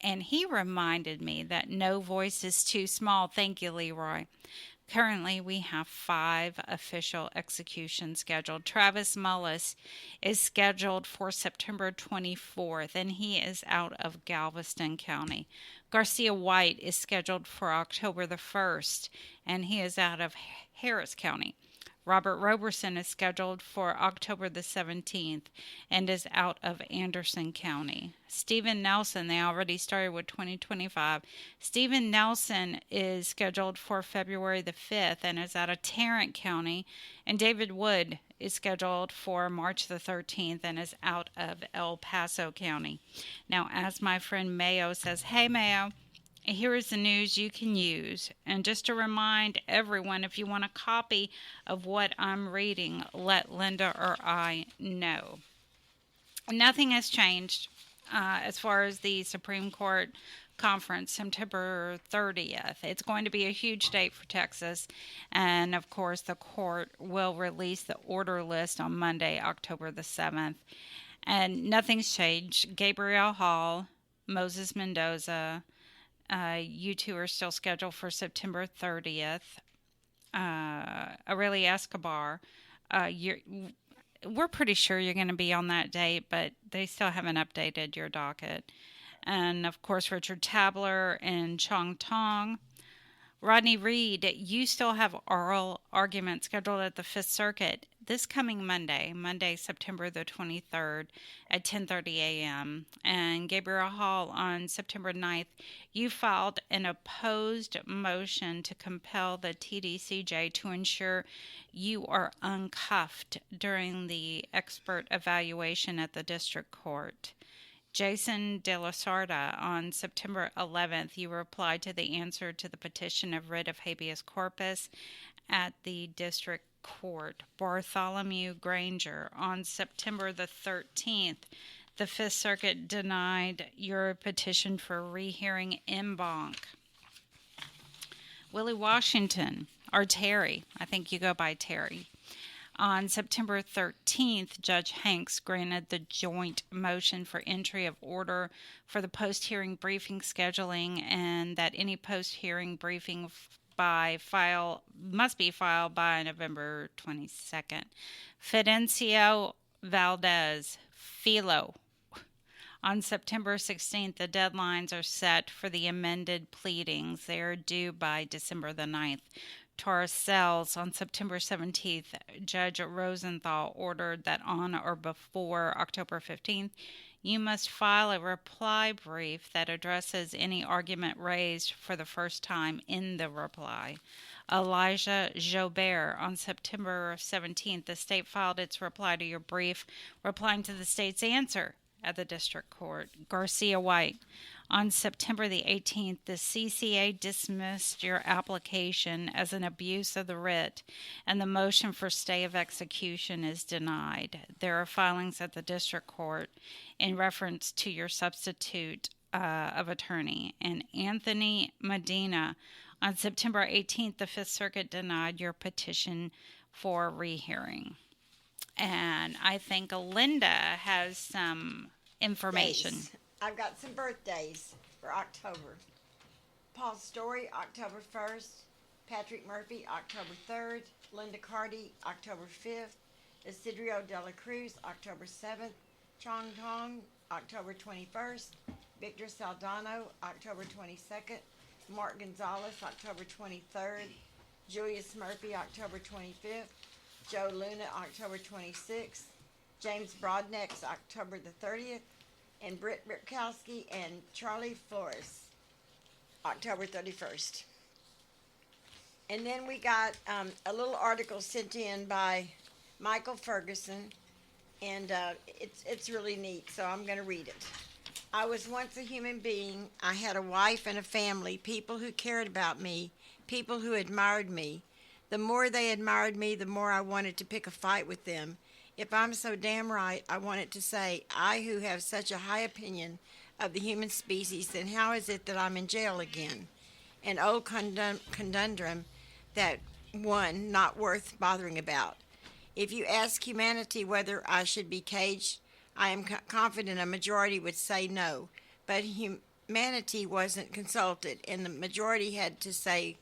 And he reminded me that no voice is too small. Thank you, Leroy. Currently, we have 5 official executions scheduled. Travis Mullis is scheduled for September 24th, and he is out of Galveston County. Garcia White is scheduled for October the 1st, and he is out of Harris County. Robert Roberson is scheduled for October the 17th and is out of Anderson County. Stephen Nelson, they already started with 2025. Stephen Nelson is scheduled for February the 5th and is out of Tarrant County. And David Wood is scheduled for March the 13th and is out of El Paso County. Now, as my friend Mayo says, hey, Mayo, here is the news you can use. And just to remind everyone, if you want a copy of what I'm reading, let Linda or I know. Nothing has changed as far as the Supreme Court conference, September 30th. It's going to be a huge date for Texas. And, of course, the court will release the order list on Monday, October the 7th. And nothing's changed. Gabriel Hall, Moses Mendoza, you two are still scheduled for September 30th. Aurelia Escobar, we're pretty sure you're going to be on that date, but they still haven't updated your docket. And, of course, Richard Tabler and Chong Tong. Rodney Reed, you still have oral argument scheduled at the Fifth Circuit. this coming Monday, September the 23rd at 10:30 a.m. And Gabriel Hall, on September 9th, you filed an opposed motion to compel the TDCJ to ensure you are uncuffed during the expert evaluation at the district court. Jason De La Sarda, on September 11th, you replied to the answer to the petition of writ of habeas corpus at the district court. Bartholomew Granger, on September the 13th, the Fifth Circuit denied your petition for rehearing en banc. Willie Washington, or Terry, I think you go by Terry. On September 13th, Judge Hanks granted the joint motion for entry of order for the post-hearing briefing scheduling, and that any post-hearing briefing must be filed by November 22nd. Fidencio Valdez, Philo. On September 16th, the deadlines are set for the amended pleadings. They are due by December the 9th. Taurus Cells, on September 17th, Judge Rosenthal ordered that on or before October 15th, you must file a reply brief that addresses any argument raised for the first time in the reply. Elijah Jobert, on September 17th, the state filed its reply to your brief, replying to the state's answer at the district court. Garcia White, on September the 18th, the CCA dismissed your application as an abuse of the writ, and the motion for stay of execution is denied. There are filings at the district court in reference to your substitute of attorney. And Anthony Medina, on September 18th, the Fifth Circuit denied your petition for rehearing. And I think Linda has some information. Days. I've got some birthdays for October. Paul Story, October 1st. Patrick Murphy, October 3rd. Linda Carty, October 5th. Isidro de la Cruz, October 7th. Chong Tong, October 21st. Victor Saldano, October 22nd. Mark Gonzalez, October 23rd. Julius Murphy, October 25th. Joe Luna, October 26th. James Broadnex, October the 30th. And Britt Ripkowski and Charlie Flores, October 31st. And then we got a little article sent in by Michael Ferguson, and it's really neat, so I'm going to read it. I was once a human being. I had a wife and a family, people who cared about me, people who admired me. The more they admired me, the more I wanted to pick a fight with them. If I'm so damn right, I wanted to say, I who have such a high opinion of the human species, then how is it that I'm in jail again? An old conundrum that one not worth bothering about. If you ask humanity whether I should be caged, I am confident a majority would say no. But humanity wasn't consulted, and the majority had no say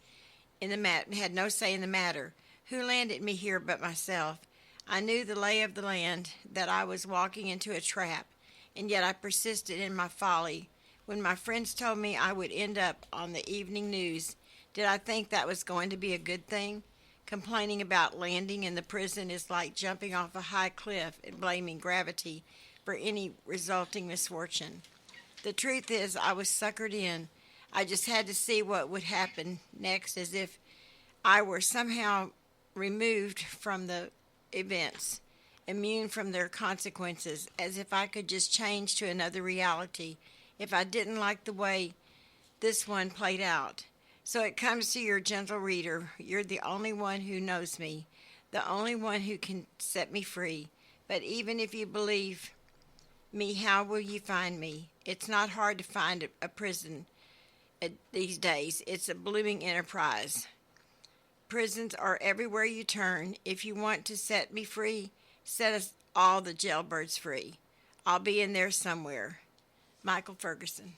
in the matter. Who landed me here but myself? I knew the lay of the land, that I was walking into a trap, and yet I persisted in my folly. When my friends told me I would end up on the evening news, did I think that was going to be a good thing? Complaining about landing in the prison is like jumping off a high cliff and blaming gravity for any resulting misfortune. The truth is, I was suckered in. I just had to see what would happen next, as if I were somehow removed from the events, immune from their consequences, as if I could just change to another reality if I didn't like the way this one played out. So it comes to your gentle reader. You're the only one who knows me, the only one who can set me free. But even if you believe me, how will you find me? It's not hard to find a prison these days. It's a blooming enterprise. Prisons are everywhere you turn. If you want to set me free, set us all the jailbirds free. I'll be in there somewhere. Michael Ferguson.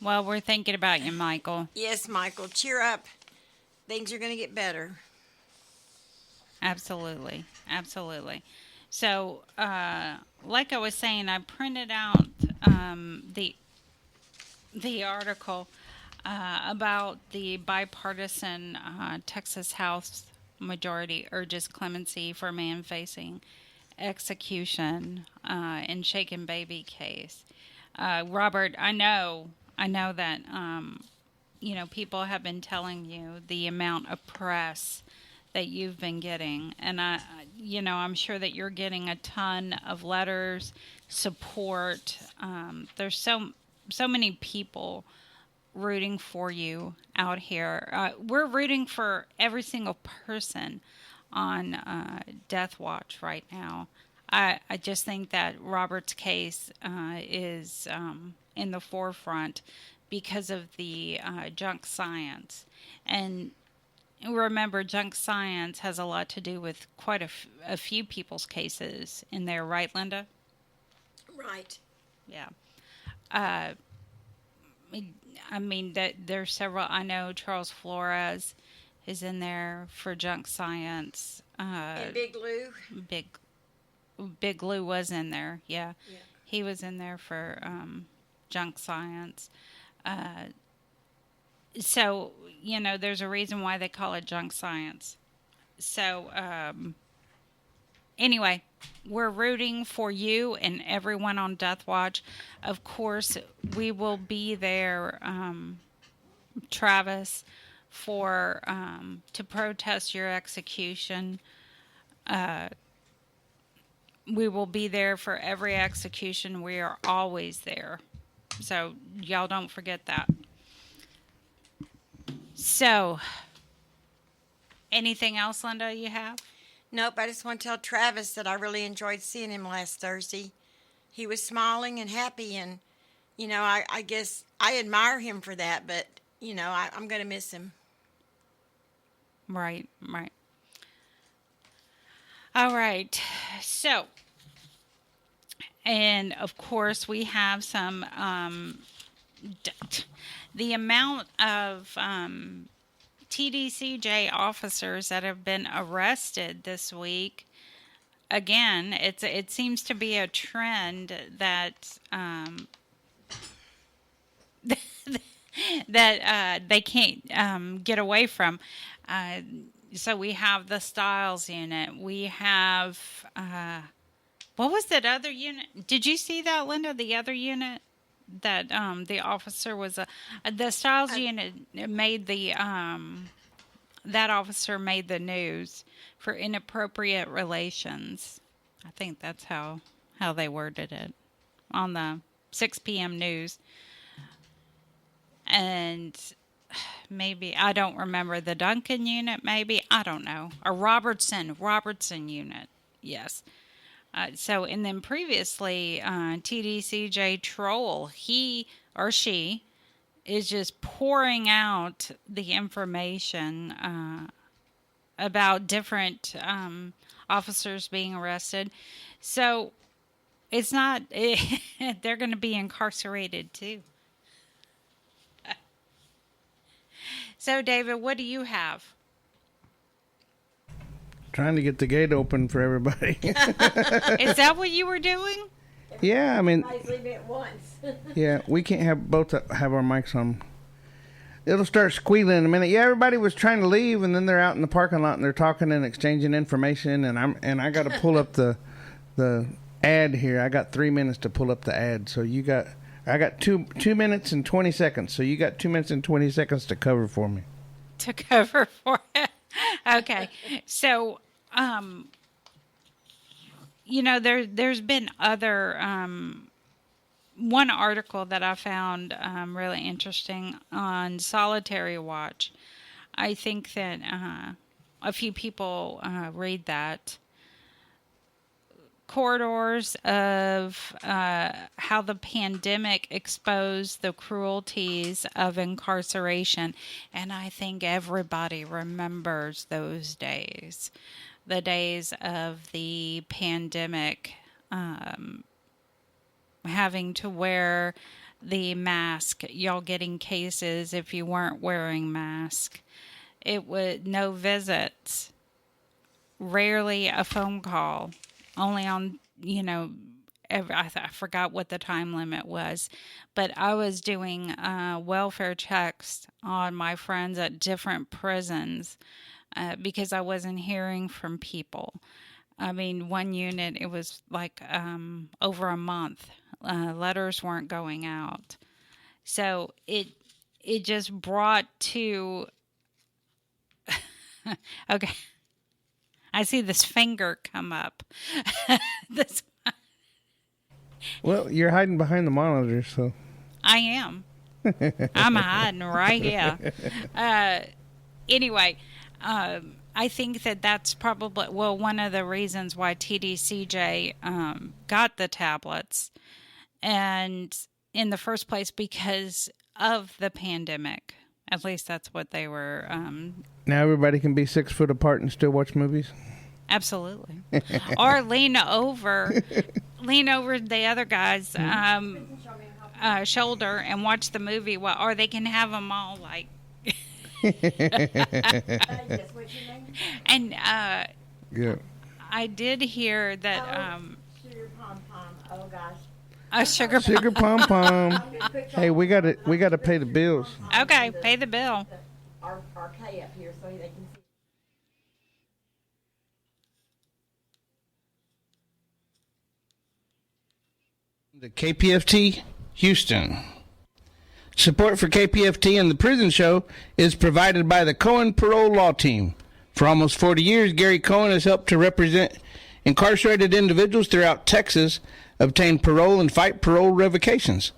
Well, we're thinking about you, Michael. Yes, Michael. Cheer up. Things are going to get better. Absolutely. Absolutely. So, like I was saying, I printed out the article about the bipartisan Texas House majority urges clemency for man facing execution in Shaken Baby case. Robert, I know that people have been telling you the amount of press that you've been getting, and I'm sure that you're getting a ton of letters, support. There's so many people rooting for you out here. We're rooting for every single person on Death Watch right now. I just think that Robert's case is in the forefront because of the junk science. And remember, junk science has a lot to do with quite a few people's cases in there, right, Linda? Right. Yeah. I mean, there's several. I know Charles Flores is in there for junk science. And Big Lou. Big Lou was in there. Yeah. He was in there for junk science. So, there's a reason why they call it junk science. So, anyway, we're rooting for you and everyone on Death Watch. Of course, we will be there, Travis, to protest your execution. We will be there for every execution. We are always there. So, y'all don't forget that. So, anything else, Linda, you have? Nope, I just want to tell Travis that I really enjoyed seeing him last Thursday. He was smiling and happy, and, I guess I admire him for that, but, I'm going to miss him. Right. All right. So, and of course, we have some, the amount of TDCJ officers that have been arrested this week. Again, it seems to be a trend that that they can't get away from. So we have the Styles unit. We have what was that other unit? Did you see that, Linda? The other unit that the officer was the Styles unit made the that officer made the news for inappropriate relations. I think that's how they worded it on the 6 p.m. news. And maybe, I don't remember, the Duncan unit, maybe, I don't know. A Robertson unit, yes. So, and then previously, TDCJ Troll, he or she is just pouring out the information about different officers being arrested. So, it's not, they're going to be incarcerated too. So, David, what do you have? Trying to get the gate open for everybody. Is that what you were doing? Yeah, I mean, Everybody's leaving at once. yeah, we can't have both have our mics on. It'll start squealing in a minute. Yeah, everybody was trying to leave, and then they're out in the parking lot and they're talking and exchanging information. And I got to pull up the ad here. I got 3 minutes to pull up the ad. So I got 2 minutes and 20 seconds. So you got 2 minutes and 20 seconds to cover for me. To cover for it. Okay. So, there's been other, one article that I found really interesting on Solitary Watch. I think that a few people read that. Corridors of how the pandemic exposed the cruelties of incarceration. And I think everybody remembers those days. The days of the pandemic, having to wear the mask, y'all getting cases if you weren't wearing mask. It was no visits, rarely a phone call. Only on, I forgot what the time limit was, but I was doing welfare checks on my friends at different prisons because I wasn't hearing from people. I mean, one unit, it was like over a month. Letters weren't going out. So it just brought to... Okay. I see this finger come up. Well, you're hiding behind the monitor, so... I am. I'm hiding right here. Anyway, I think that's probably, one of the reasons why TDCJ got the tablets, and in the first place because of the pandemic. At least that's what they were. Now everybody can be 6 foot apart and still watch movies? Absolutely. Or lean over the other guy's shoulder and watch the movie, or they can have them all like... And yeah, I did hear that Sugar Pom Pom. Oh gosh. A sugar pom pom. Hey, we gotta pay the bills. Okay, pay the bill. Our K up here so they can see. The KPFT Houston. Support for KPFT and the Prison Show is provided by the Cohen Parole Law Team. For almost 40 years, Gary Cohen has helped to represent incarcerated individuals throughout Texas, obtain parole, and fight parole revocations.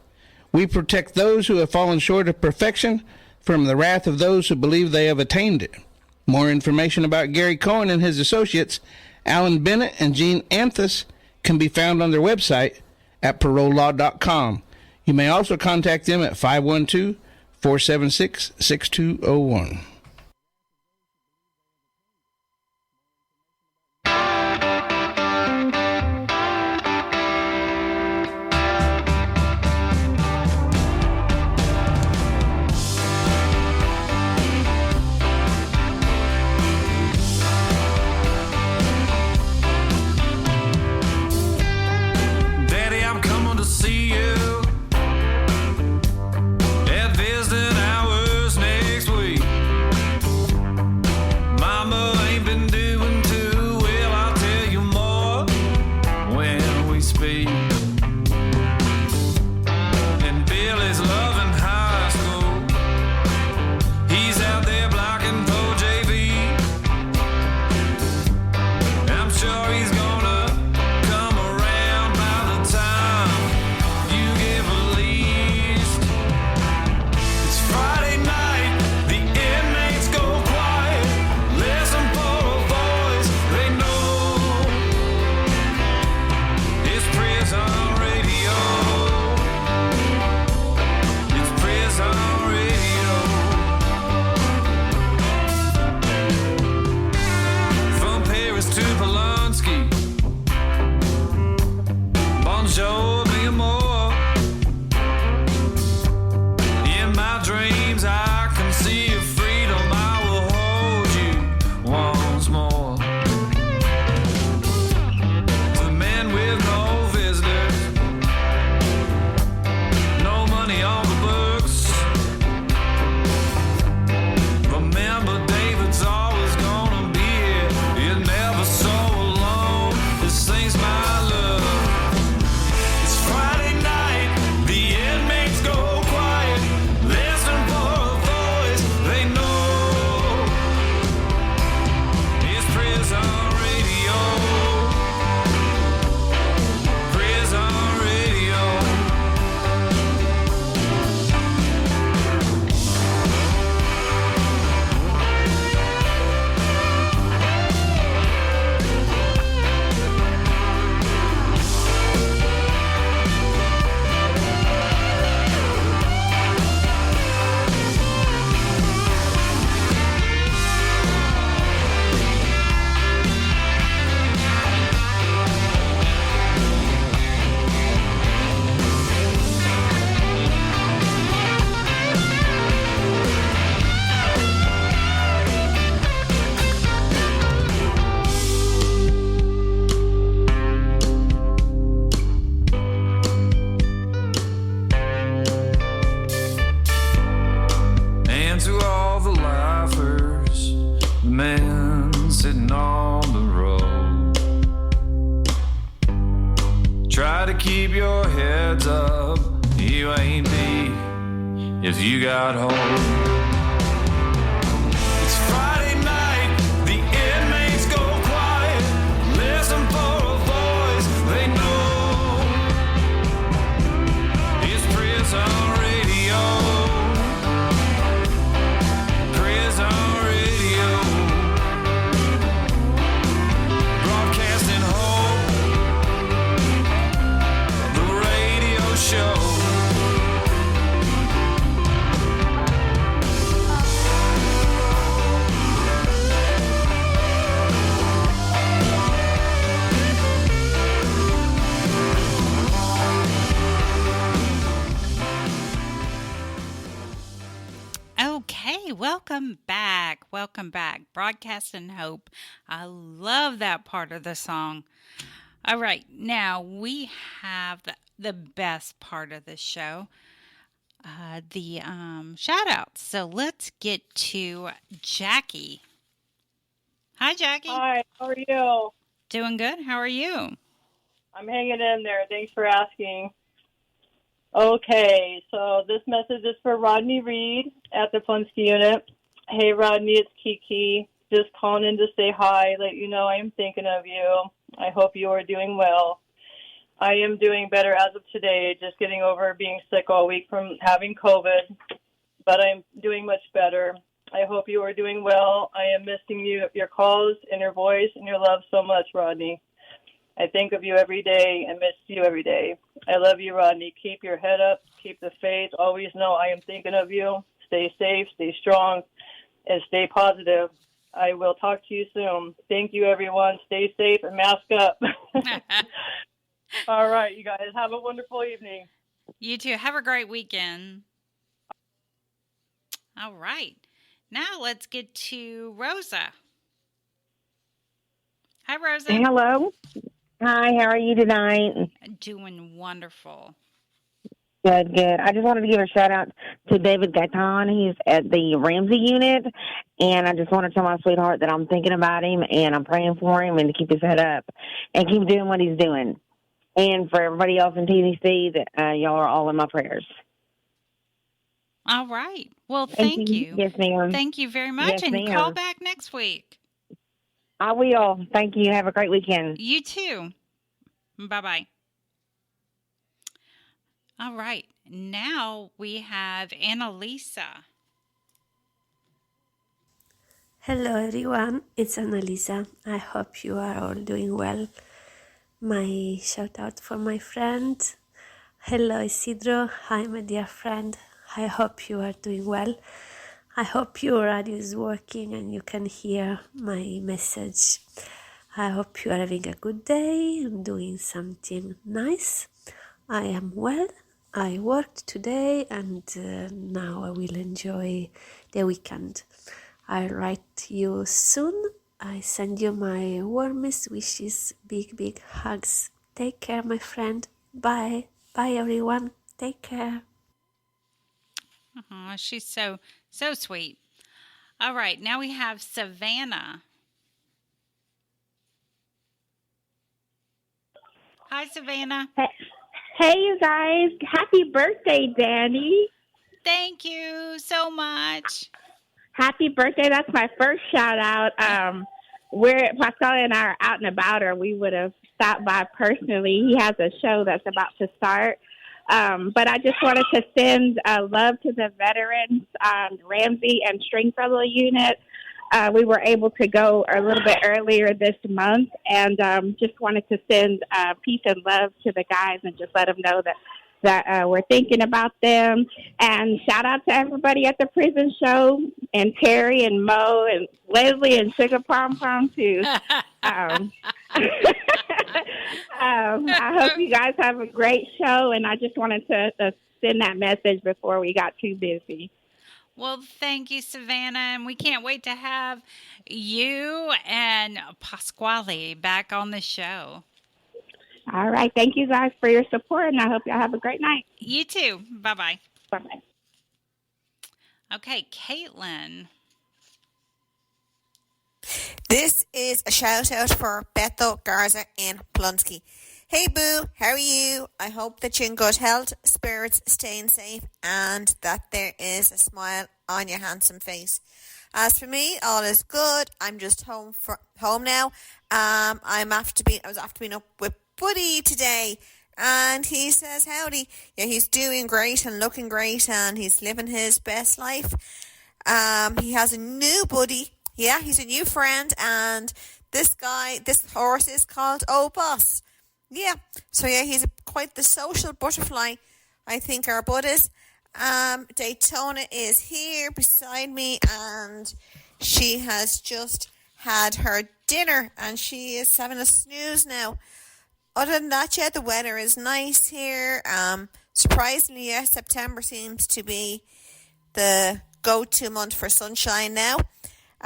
We protect those who have fallen short of perfection from the wrath of those who believe they have attained it. More information about Gary Cohen and his associates, Alan Bennett and Gene Anthus, can be found on their website at parolelaw.com. You may also contact them at 512-476-6201. Daddy, I'm coming to see you at visiting hours next week. man sitting on the road. Try to keep your heads up, you ain't deep if you got hope. It's Friday night, the inmates go quiet, listen for a voice they know. It's prison radio, prison radio, broadcasting hope, the radio show. Okay, welcome back. Welcome back. Broadcast and Hope. I love that part of the song. All right, now we have the best part of the show, the shout outs. So let's get to Jackie. Hi, Jackie. Hi, how are you? Doing good. How are you? I'm hanging in there. Thanks for asking. Okay, so this message is for Rodney Reed at the Huntsville Unit. Hey, Rodney, it's Kiki. Just calling in to say hi, let you know I am thinking of you. I hope you are doing well. I am doing better as of today, just getting over being sick all week from having COVID, but I'm doing much better. I hope you are doing well. I am missing you, your calls and your voice and your love so much, Rodney. I think of you every day and miss you every day. I love you, Rodney. Keep your head up. Keep the faith. Always know I am thinking of you. Stay safe, stay strong, and stay positive. I will talk to you soon. Thank you, everyone. Stay safe and mask up. All right, you guys. Have a wonderful evening. You too. Have a great weekend. All right. Now let's get to Rosa. Hi, Rosa. Hello. Hi, how are you tonight? Doing wonderful. Good, good. I just wanted to give a shout out to David Gaitan. He's at the Ramsey Unit, and I just want to tell my sweetheart that I'm thinking about him and I'm praying for him and to keep his head up and keep doing what he's doing. And for everybody else in TDC, that y'all are all in my prayers. All right. Well, thank you. Yes, ma'am. Thank you very much, Yes, and ma'am. call back next week. I will. Thank you. Have a great weekend. You too. Bye-bye. All right. Now we have Annalisa. Hello everyone, it's Annalisa. I hope you are all doing well. My shout out for my friend. Hello Isidro, hi my dear friend. I hope you are doing well. I hope your radio is working and you can hear my message. I hope you are having a good day and doing something nice. I am well. I worked today and now I will enjoy the weekend. I'll write you soon. I send you my warmest wishes, big, big hugs. Take care, my friend. Bye. Bye, everyone. Take care. Aw, she's so sweet. All right, now we have Savannah. Hi, Savannah. Hey, you guys. Happy birthday, Dani. Thank you so much. Happy birthday. That's my first shout out. Pascal and I are out and about, or we would have stopped by personally. He has a show that's about to start. But I just wanted to send love to the veterans, Ramsey and Stringfellow Unit. We were able to go a little bit earlier this month, and just wanted to send peace and love to the guys and just let them know that we're thinking about them. And shout out to everybody at the prison show, and Terry and Mo and Leslie and Sugar Pom Pom too. I hope you guys have a great show, and I just wanted to send that message before we got too busy. Well, thank you, Savannah, and we can't wait to have you and Pasquale back on the show. All right. Thank you guys for your support, and I hope y'all have a great night. You too. Bye-bye. Bye-bye. Okay, Caitlin. This is a shout out for Bethel, Garza, and Plonsky. Hey Boo, how are you? I hope that you're in good health, spirits, staying safe, and that there is a smile on your handsome face. As for me, all is good. I'm just home now. I was after being up with Buddy today, and he says howdy. Yeah, he's doing great and looking great, and he's living his best life. He has a new buddy. Yeah, he's a new friend, and this horse is called Oh Boss. Yeah, so yeah, he's quite the social butterfly, I think our bud is. Daytona is here beside me, and she has just had her dinner, and she is having a snooze now. Other than that, yeah, the weather is nice here. Surprisingly, yeah, September seems to be the go-to month for sunshine now.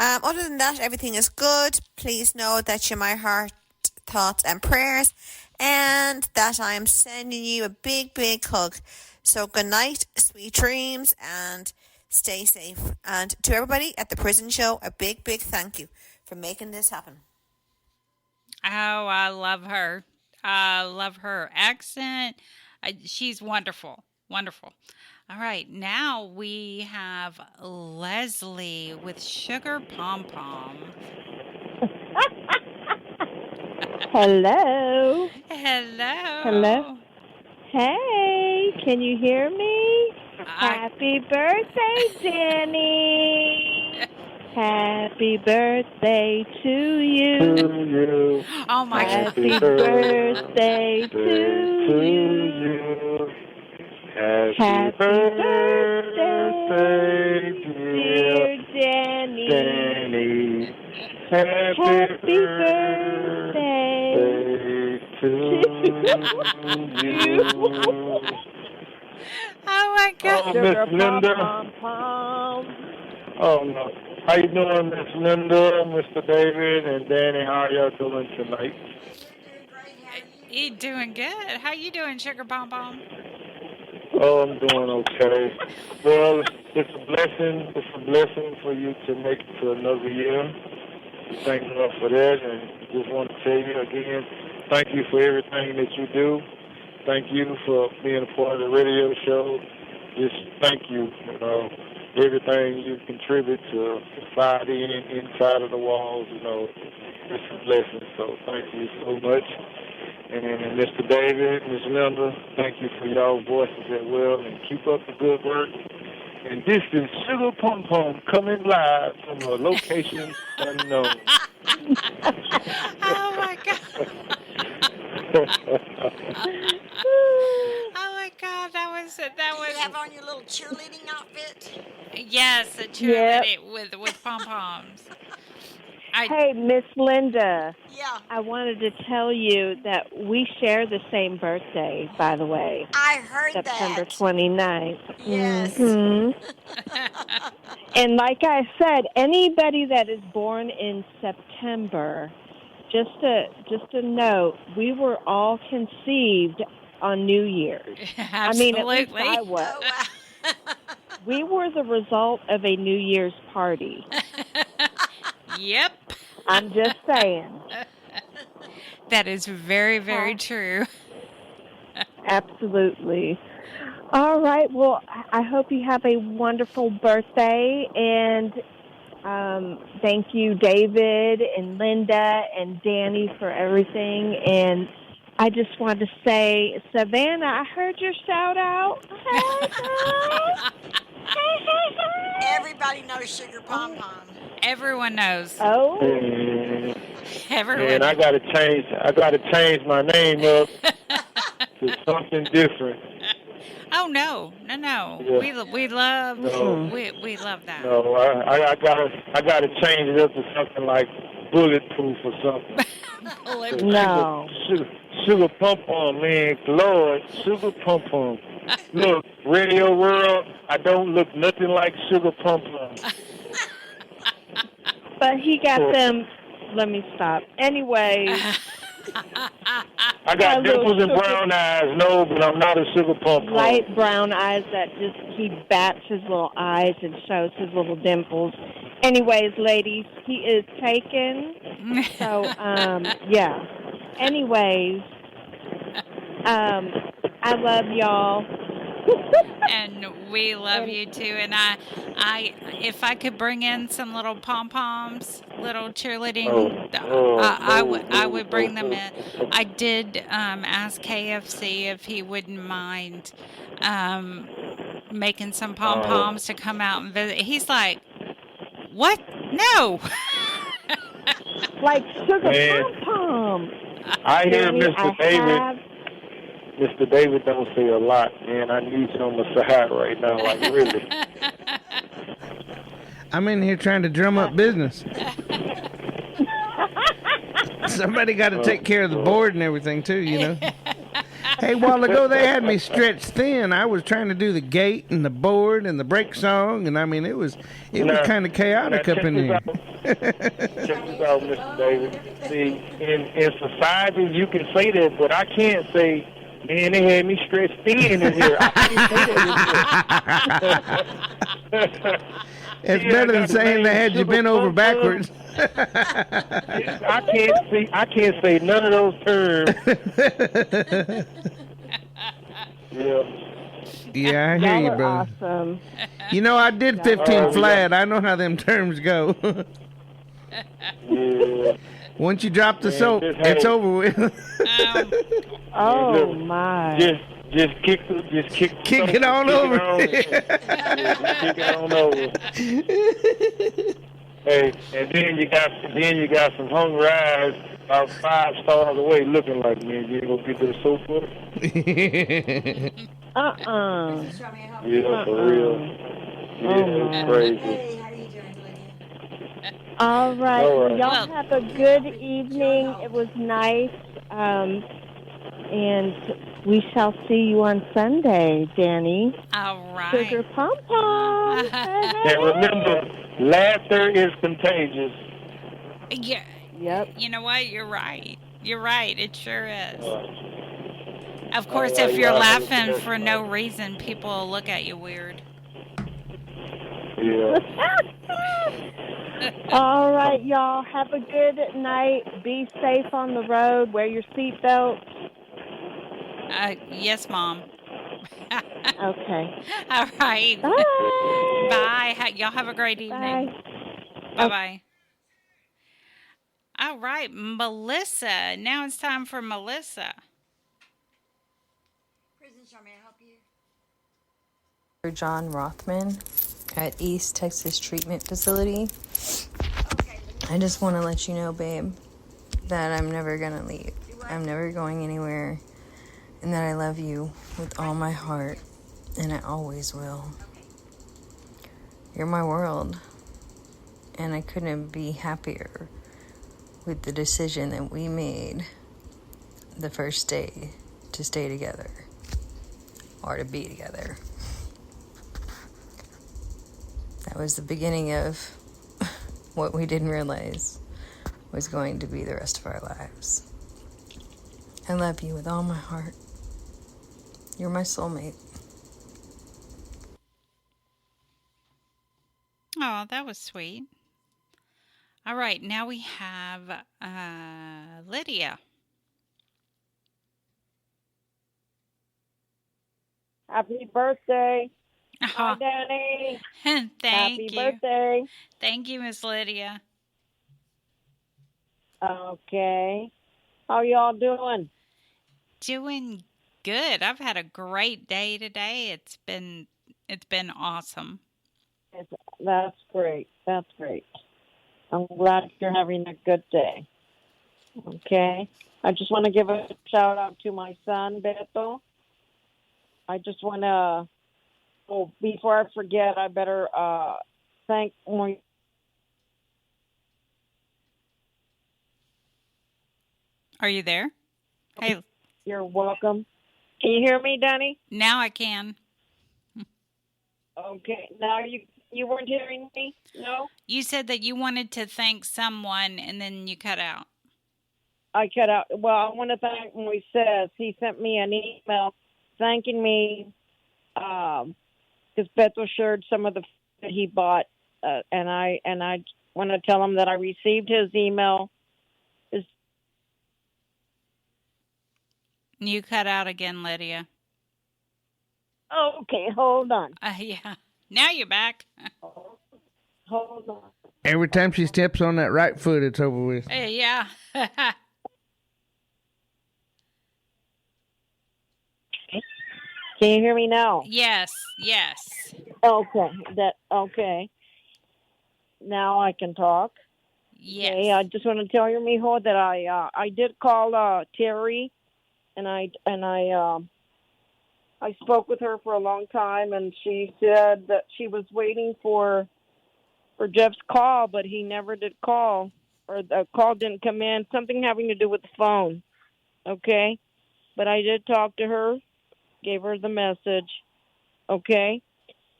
Other than that, everything is good. Please know that you're my heart, thoughts, and prayers, and that I'm sending you a big, big hug. So good night, sweet dreams, and stay safe. And to everybody at the Prison Show, a big, big thank you for making this happen. Oh, I love her. I love her accent. She's wonderful. Wonderful. All right, now we have Leslie with Sugar Pom Pom. Hello. Hello. Hello. Hey, can you hear me? Happy birthday, Dani. Happy birthday to you. Oh my God. Happy birthday to you. Happy birthday, dear Dani. Happy birthday to you. Oh my God. Oh, Miss Linda. Oh no. How you doing, Miss Linda, Mr. David, and Dani? How y'all doing tonight? You doing good. How you doing, Sugar Pom Pom? Oh, I'm doing okay. Well, it's a blessing. It's a blessing for you to make it to another year. Thank God for that, and just want to tell you again, thank you for everything that you do. Thank you for being a part of the radio show. Just thank you. Everything you contribute to society inside of the walls, it's a blessing. So thank you so much. And Mr. David, Ms. Linda, thank you for y'all voices as well, and keep up the good work. And this is Sugar Pom Pom coming live from a location unknown. Oh my God. Oh my God, that was. Do you have on your little cheerleading outfit? Yes, a cheerleading with pom poms. Hey, Miss Linda. Yeah. I wanted to tell you that we share the same birthday, by the way. I heard September that. 29th. Yes. Mhm. And like I said, anybody that is born in September, just a note, we were all conceived on New Year's. I mean, at least I was. We were the result of a New Year's party. Yep. I'm just saying. That is very, very true. Absolutely. All right. Well, I hope you have a wonderful birthday. And thank you, David and Linda and Dani, for everything. And I just wanted to say, Savannah, I heard your shout out. Everybody knows Sugar Pom Pom. Everyone knows. Oh. Everyone. And I gotta change my name up to something different. Oh no. Yeah. We love No. we love that. No, I gotta change it up to something like bulletproof or something. No. Sugar Pom Pom, man, Lord, Sugar Pom Pom. Look, Radio World, I don't look nothing like Sugar Pom Pom. But he got them. Let me stop. Anyway. I got dimples and brown eyes, no, but I'm not a Sugar Pom Pom. Light brown eyes that just, he bats his little eyes and shows his little dimples. Anyways, ladies, he is taken. So, yeah. Anyways, I love y'all. And we love you too. And if I could bring in some little pom poms, little cheerleading, I would bring them in. I did ask KFC if he wouldn't mind making some pom poms to come out and visit. He's like, "What? No." Like sugar Man. pom-pom. I hear Danny, Mr. David. Mr. David don't say a lot, man. I need you on my side right now, like really. I'm in here trying to drum up business. Somebody got to take care of the board and everything too, you know. Hey, a while ago they had me stretched thin. I was trying to do the gate and the board and the break song, and I mean it was kind of chaotic up in here. Check this out, Mr. David. See, in society you can say that, but I can't say, man, they had me stretched thin in here. I can't say that in here. It's better than saying they had you bent over backwards. I can't say none of those terms. Yeah, I hear you, brother. Awesome. You know, I did 15 flat. I know how them terms go. Yeah. Once you drop the soap, it's over with. Oh my! Just kick it on over. Kick it on over. Hey, and then you got some hungry eyes about 5 stars away, looking like, man, you ain't gonna get this soap for it. Yeah, for real. Yeah, it's crazy. All right. All right. Y'all have a good evening. It was nice. And we shall see you on Sunday, Danny. All right. Sugar pom pom. And remember, laughter is contagious. Yeah. Yep. You know what? You're right. You're right. It sure is. Of course, right, if you're y'all. laughing for no reason, people will look at you weird. Yeah. All right, y'all. Have a good night. Be safe on the road. Wear your seatbelt. Yes, Mom. Okay. All right. Bye. Bye. Y'all have a great evening. Bye. Bye-bye. All right, Melissa. Now it's time for Melissa. Prison Show, may I help you? John Rothman at East Texas Treatment Facility. I just want to let you know, babe, that I'm never going to leave. I'm never going anywhere, and that I love you with all my heart, and I always will. You're my world, and I couldn't be happier with the decision that we made the first day to stay together, or to be together. That was the beginning of what we didn't realize was going to be the rest of our lives. I love you with all my heart. You're my soulmate. Oh, that was sweet. All right, now we have Lydia. Happy birthday. Hi, Danny. Thank you. Happy birthday. Thank you, Miss Lydia. Okay. How y'all doing? Doing good. I've had a great day today. It's been awesome. That's great. That's great. I'm glad you're having a good day. Okay. I just want to give a shout out to my son, Beto. I just want to, before I forget, I better thank my... Are you there? Hey. You're welcome. Can you hear me, Danny? Now I can. Okay. Now you weren't hearing me? No? You said that you wanted to thank someone and then you cut out. I cut out. Well, I want to thank Moises. He sent me an email thanking me because Beto shared some of the that he bought and I want to tell him that I received his email. You cut out again, Lydia. Okay, hold on. Yeah. Now you're back. Hold on. Every time she steps on that right foot, it's over with. Yeah. Can you hear me now? Yes. Okay. Now I can talk. Yes. Okay, I just want to tell you, mijo, that I did call Terry, and I spoke with her for a long time, and she said that she was waiting for Jeff's call, but he never did call, or the call didn't come in. Something having to do with the phone. Okay, but I did talk to her. Gave her the message, okay?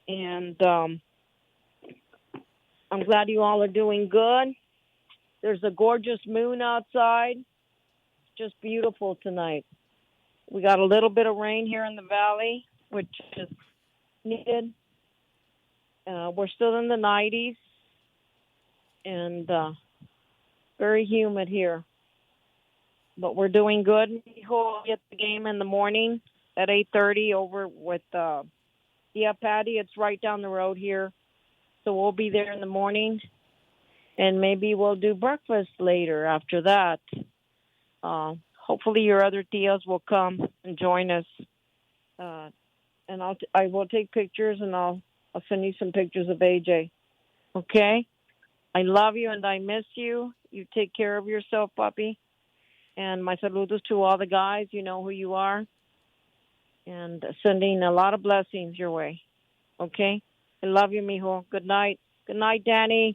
And I'm glad you all are doing good. There's a gorgeous moon outside. Just beautiful tonight. We got a little bit of rain here in the valley, which is needed. We're still in the 90s, and very humid here. But we're doing good. We'll get the game in the morning at 8:30 over with Patty. It's right down the road here. So we'll be there in the morning. And maybe we'll do breakfast later after that. Hopefully your other tias will come and join us. And I will take pictures, and I'll send you some pictures of AJ. Okay? I love you and I miss you. You take care of yourself, puppy. And my saludos to all the guys. You know who you are. And sending a lot of blessings your way. Okay? I love you, mijo. Good night. Good night, Dani.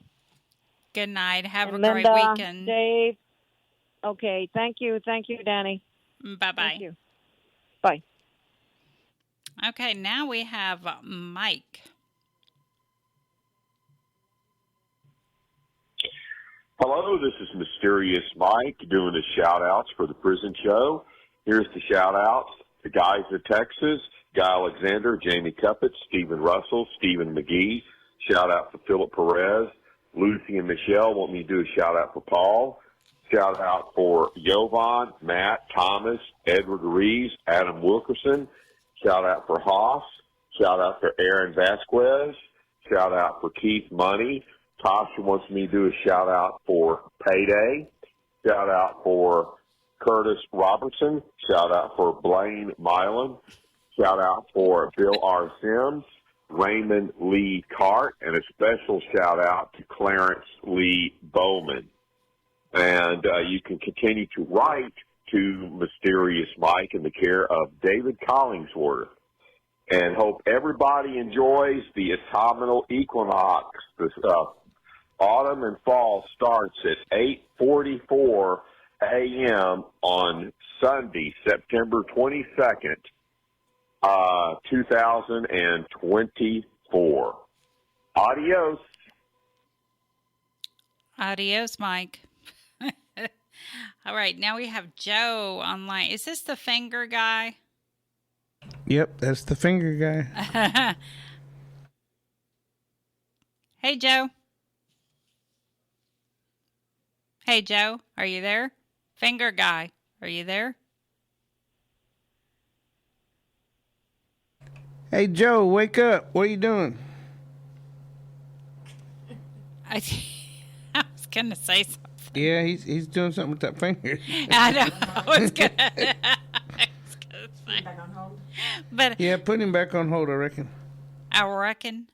Good night. Have And a great Linda, weekend. Dave. Okay. Thank you. Thank you, Dani. Bye-bye. Thank you. Bye. Okay, now we have Mike. Hello, this is Mysterious Mike doing the shout-outs for the prison show. Here's the shout-outs. The guys of Texas, Guy Alexander, Jamie Cuppett, Stephen Russell, Stephen McGee. Shout-out for Philip Perez. Lucy and Michelle want me to do a shout-out for Paul. Shout-out for Jovan, Matt, Thomas, Edward Reeves, Adam Wilkerson. Shout-out for Hoss. Shout-out for Aaron Vasquez. Shout-out for Keith Money. Tasha wants me to do a shout-out for Payday. Shout-out for Curtis Robertson. Shout-out for Blaine Milan. Shout-out for Bill R. Sims, Raymond Lee Cart, and a special shout-out to Clarence Lee Bowman. And you can continue to write to Mysterious Mike in the care of David Collingsworth. And hope everybody enjoys the autumnal equinox. This autumn and fall starts at 8:44 a.m. on Sunday, September 22nd, 2024. Adios. Adios, Mike. All right, now we have Joe online. Is this the finger guy? Yep, that's the finger guy. Hey, Joe. Hey, Joe, are you there? Finger guy, are you there? Hey, Joe, wake up. What are you doing? I was going to say something. Yeah, he's doing something with that finger. I know. I was going to say. But yeah, put him back on hold, I reckon. I reckon.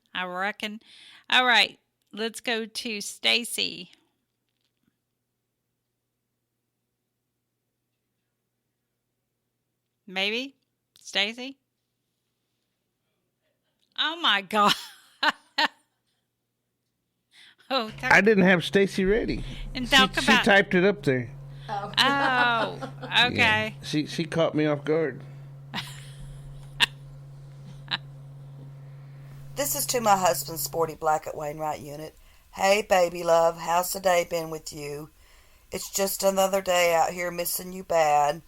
All right, let's go to Stacy. Maybe? Stacy? Oh, my God. Oh, I didn't have Stacy ready. And she talk about... typed it up there. Oh, okay. Yeah, she caught me off guard. This is to my husband, Sporty Black at Wainwright Unit. Hey, baby love, how's the day been with you? It's just another day out here missing you bad.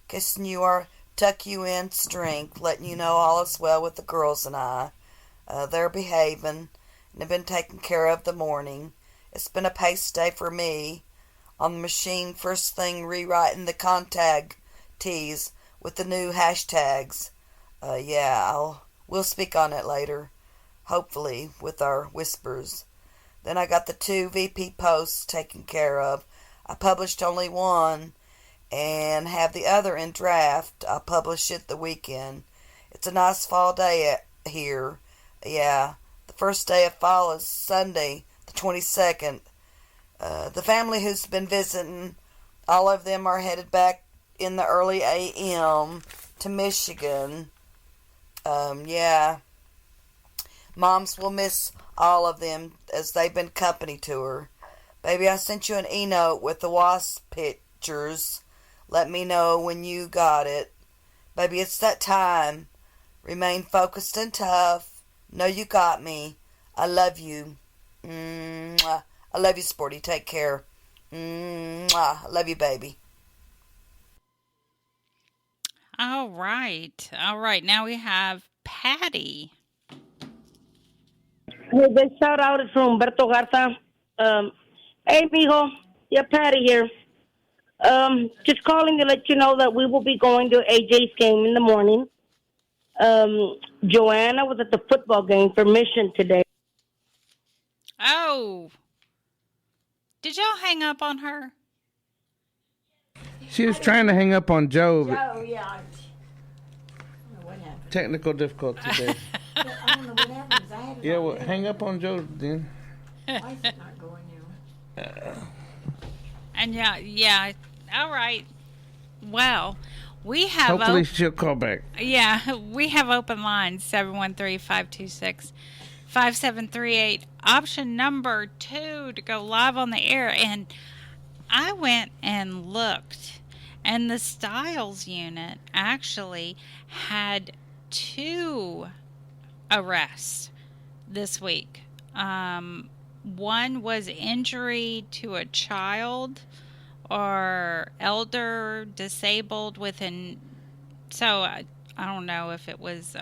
Kissing you or tuck you in strength, letting you know all is well with the girls and I. They're behaving, and have been taken care of the morning. It's been a pace day for me. On the machine, first thing rewriting the contact tees with the new hashtags. We'll speak on it later, hopefully with our whispers. Then I got the 2 VP posts taken care of. I published only one and have the other in draft. I'll publish it the weekend. It's a nice fall day here. Yeah, the first day of fall is Sunday, the 22nd. The family who's been visiting, all of them are headed back in the early a.m. to Michigan. Moms will miss all of them as they've been company to her. Baby, I sent you an e-note with the wasp pictures. Let me know when you got it. Baby, it's that time. Remain focused and tough. Know you got me. I love you. Mwah. I love you, Sporty. Take care. Mwah. I love you, baby. All right. Now we have Patty. Hey, the shout out is from Humberto Garza. Hey, mijo. Yeah, Patty here. Just calling to let you know that we will be going to AJ's game in the morning. Joanna was at the football game for Mission today. Oh. Did y'all hang up on her? She was trying to hang up on Joe, but Oh, yeah. I don't know what happened. technical difficulties there. I don't know what happened. I had it Yeah, on well, there. hang up on Joe then. Why is it not going now? And yeah. All right. Well, we have Hopefully she'll call back. Yeah, we have open lines 713-526-5738. Option number 2 to go live on the air. And I went and looked, and the Styles unit actually had 2 arrests this week. One was injury to a child or elder disabled so I don't know if it was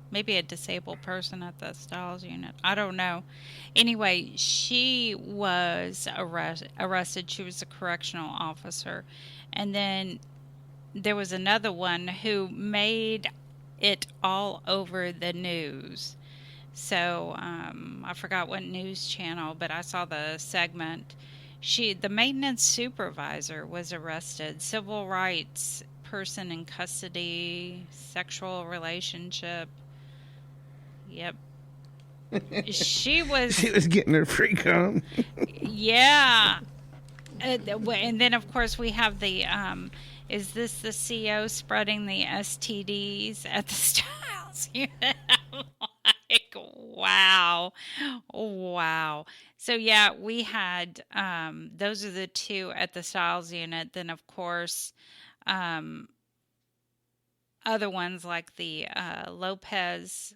maybe a disabled person at the Styles unit. I don't know. Anyway, she was arrested. She was a correctional officer. And then there was another one who made it all over the news. So I forgot what news channel, but I saw the segment. The maintenance supervisor was arrested. Civil rights person in custody, sexual relationship. Yep. She was getting her freak on. Yeah. And then, of course, we have the, is this the CO spreading the STDs at the Styles unit? I'm like, wow. So, yeah, we had, those are the 2 at the Styles unit. Then, of course, other ones like the Lopez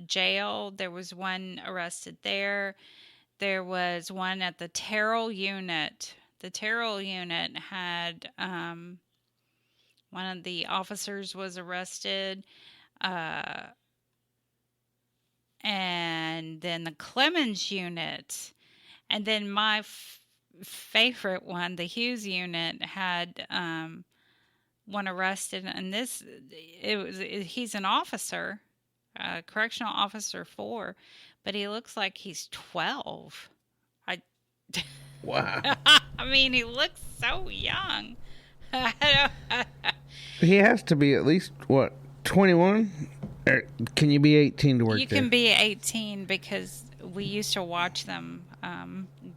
jail. There was one arrested there. There was one at the Terrell unit. The Terrell unit had one of the officers was arrested. And then the Clemens unit. And then my favorite one, the Hughes unit, had one arrested. And he's an officer, correctional officer 4. But he looks like he's 12. Wow. I mean, he looks so young. He has to be at least, 21? Or can you be 18 to work You there? can be 18 because we used to watch them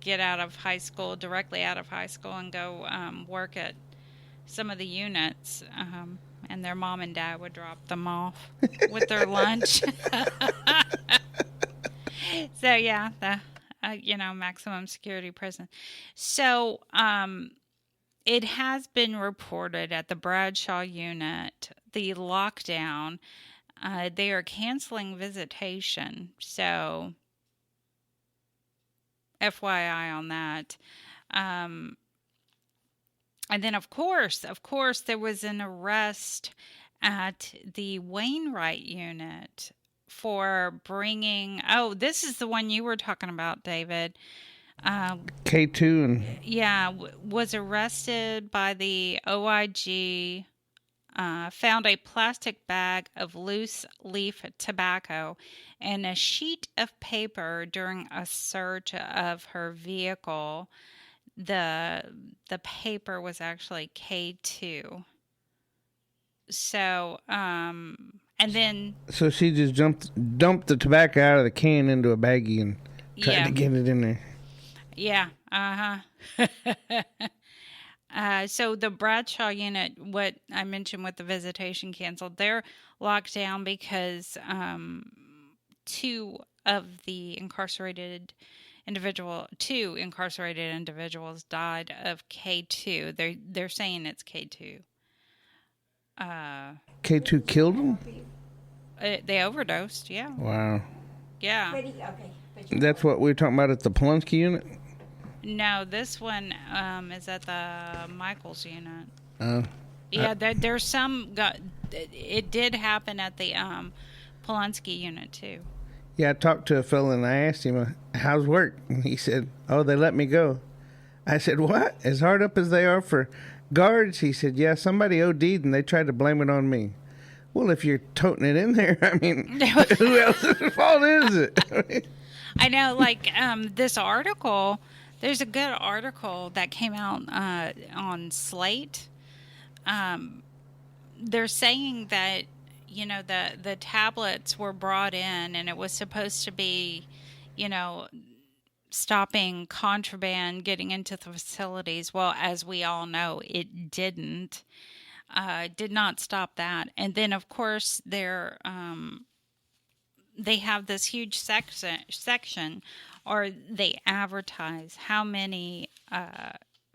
get directly out of high school and go work at some of the units. And their mom and dad would drop them off with their lunch. So, yeah, the maximum security prison. So, it has been reported at the Bradshaw unit, the lockdown, they are canceling visitation. So, FYI on that. And then, of course, there was an arrest at the Wainwright unit for bringing. Oh, this is the one you were talking about, David. K2 and Yeah, was arrested by the OIG. Found a plastic bag of loose leaf tobacco and a sheet of paper during a search of her vehicle. The paper was actually K2. So, and then so she just dumped the tobacco out of the can into a baggie and tried to get it in there. Yeah, so the Bradshaw unit, what I mentioned with the visitation canceled, they're locked down because two incarcerated individuals died of K2. They're saying it's K2. K2 killed them? They overdosed, yeah. Wow. Yeah. That's what we were talking about at the Polonsky unit? No, this one is at the Michaels unit. Oh. Yeah, there's some. It did happen at the Polonsky unit too. Yeah, I talked to a fella and I asked him, how's work? And he said, oh, they let me go. I said, what? As hard up as they are for guards? He said, yeah, somebody OD'd and they tried to blame it on me. Well, if you're toting it in there, I mean, who else's fault is it? I know, like this article. There's a good article that came out on Slate. They're saying that, the tablets were brought in and it was supposed to be, stopping contraband getting into the facilities. Well, as we all know, it didn't. Did not stop that. And then, of course, they have this huge section, or they advertise how many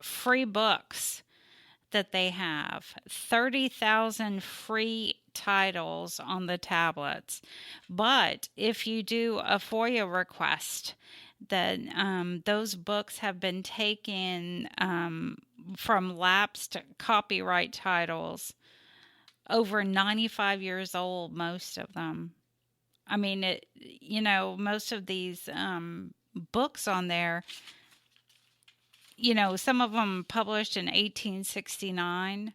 free books that they have. 30,000 free titles on the tablets. But if you do a FOIA request, then those books have been taken from lapsed copyright titles, over 95 years old, most of them. I mean, most of these books on there, some of them published in 1869.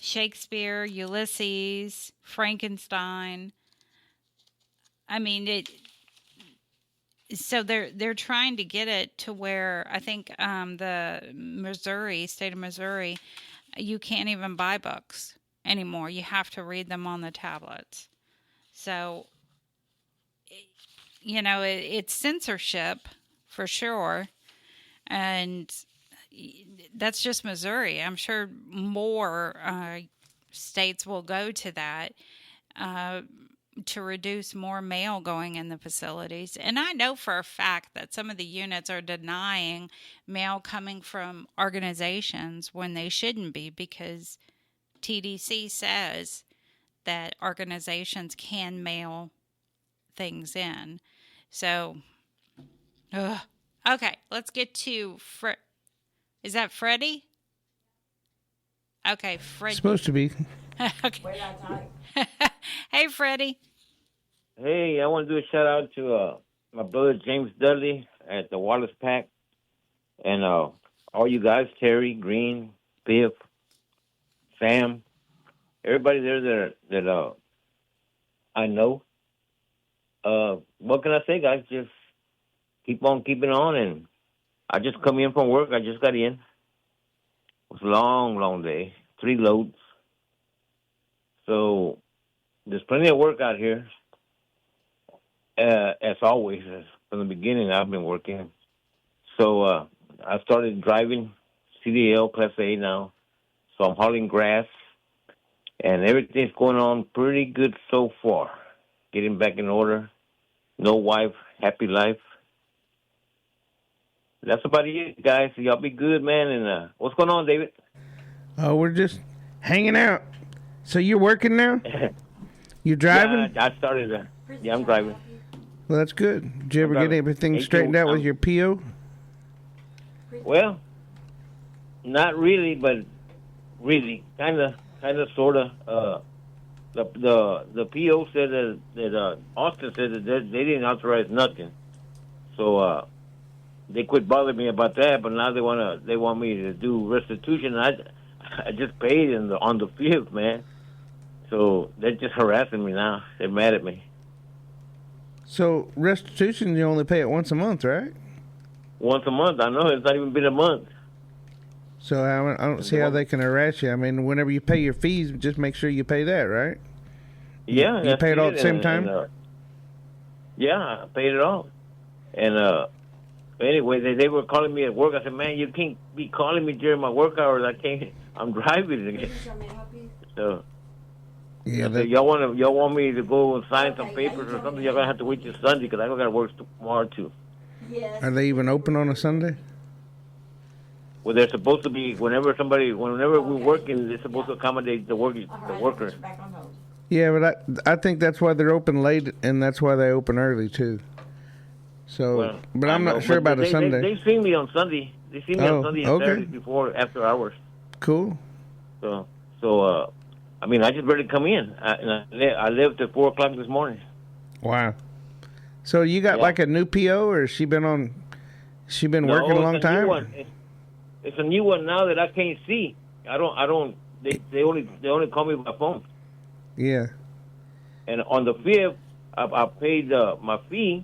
Shakespeare, Ulysses, Frankenstein. I mean, so they're trying to get it to where I think the state of Missouri, you can't even buy books anymore. You have to read them on the tablets. So, it's censorship for sure. And that's just Missouri. I'm sure more states will go to that to reduce more mail going in the facilities. And I know for a fact that some of the units are denying mail coming from organizations when they shouldn't be, because TDC says that organizations can mail things in. So, okay, let's get to is that Freddie? Okay, Freddie. Supposed to be. Okay. Hey, Freddie. Hey, I want to do a shout out to my brother James Dudley at the Wallace Pack, and all you guys, Terry, Green, Biff, Sam, everybody there that I know. What can I say, guys? Just keep on keeping on, and I just come in from work. I just got in. It was a long, long day, 3 loads. So there's plenty of work out here. As always, from the beginning, I've been working. So I started driving CDL Class A now. So I'm hauling grass, and everything's going on pretty good so far. Getting back in order. No wife, happy life. That's about it, guys. Y'all be good, man. And what's going on, David? Oh, we're just hanging out. So you're working now? You driving? Yeah, I started. Yeah, I'm driving. Well, that's good. Did you ever get everything straightened out with your PO? Well, not really, but really, kind of, sort of. the PO said that Austin said that they didn't authorize nothing, so they quit bothering me about that. But now they want me to do restitution. I just paid on the 5th, man. So they're just harassing me now. They're mad at me. So restitution, you only pay it once a month, right? Once a month. I know it's not even been a month. So I don't see how they can harass you. I mean, whenever you pay your fees, just make sure you pay that, right? Yeah. You pay it all at the same time? Yeah, I paid it all. And anyway, they were calling me at work. I said, man, you can't be calling me during my work hours. I can't. I'm driving again. So, yeah, y'all want me to go and sign some papers or something? Y'all gonna have to wait till Sunday because I gotta work tomorrow too. Yes. Are they even open on a Sunday? Well, they're supposed to be whenever we're working, they're supposed to accommodate the workers. Yeah, but I think that's why they're open late and that's why they open early too. So, but I'm not sure about a Sunday. They see me on Sunday. They see me on Sunday and Saturday after hours. Cool. So, I mean, I just barely come in. I left at 4:00 this morning. Wow. So you got like a new PO, or she been working a long time? It's a new one now that I can't see. I don't. They only call me by phone. Yeah. And on the 5th, I paid my fee,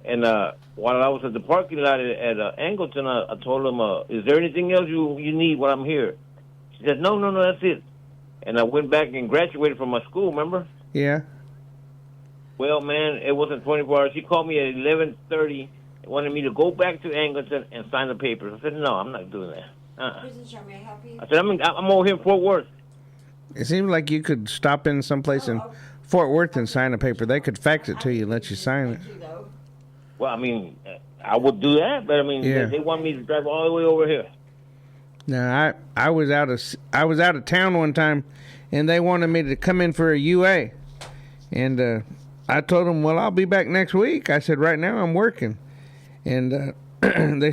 and while I was at the parking lot at Angleton, I told them, "Is there anything else you need while I'm here?" She said, "No, that's it." And I went back and graduated from my school. Remember? Yeah. Well, man, it wasn't 24 hours. She called me at 11:30 and wanted me to go back to Angleton and sign the papers. I said, "No, I'm not doing that." I said, "I'm over here in Fort Worth." It seems like you could stop in someplace in Fort Worth and sign a paper. They could fax it to you and let you sign it. Well, I mean, I would do that, but I mean, they want me to drive all the way over here. No, I was out of town one time, and they wanted me to come in for a UA, and I told them, "Well, I'll be back next week." I said, "Right now I'm working," and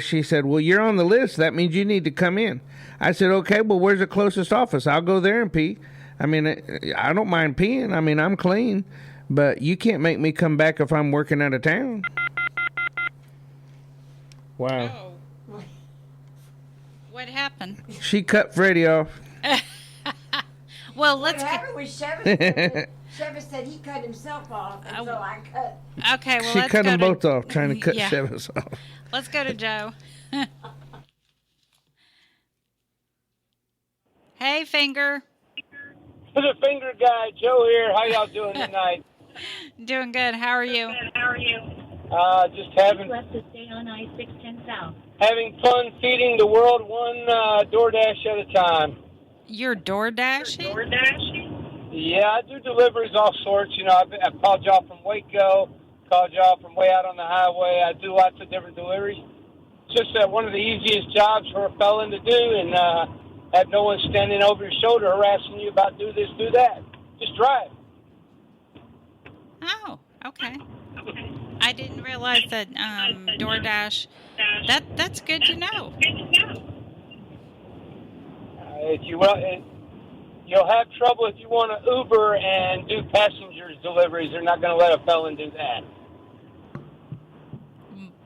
she said, "Well, you're on the list. That means you need to come in." I said, "Okay, well, where's the closest office? I'll go there and pee. I mean, I don't mind peeing. I mean, I'm clean, but you can't make me come back if I'm working out of town." Wow. Oh. What happened? She cut Freddie off. Well, What happened was Sheva said he cut himself off, and so I cut. Okay, well, She let's cut go them to, both off, trying to cut Yeah. Sheva's off. Let's go to Joe. Hey, Finger. The finger guy, Joe here. How y'all doing tonight? Doing good. How are you? Just having to stay on I-610 South. having fun feeding the world one DoorDash at a time. You're door dashing? Yeah, I do deliveries all sorts. You know, I've called y'all from Waco, called y'all from way out on the highway. I do lots of different deliveries. It's just one of the easiest jobs for a felon to do, and have no one standing over your shoulder harassing you about do this, do that. Just drive. Oh, okay. I didn't realize that DoorDash. That's good to know. If you will, you'll have trouble if you want to Uber and do passengers deliveries. They're not going to let a felon do that.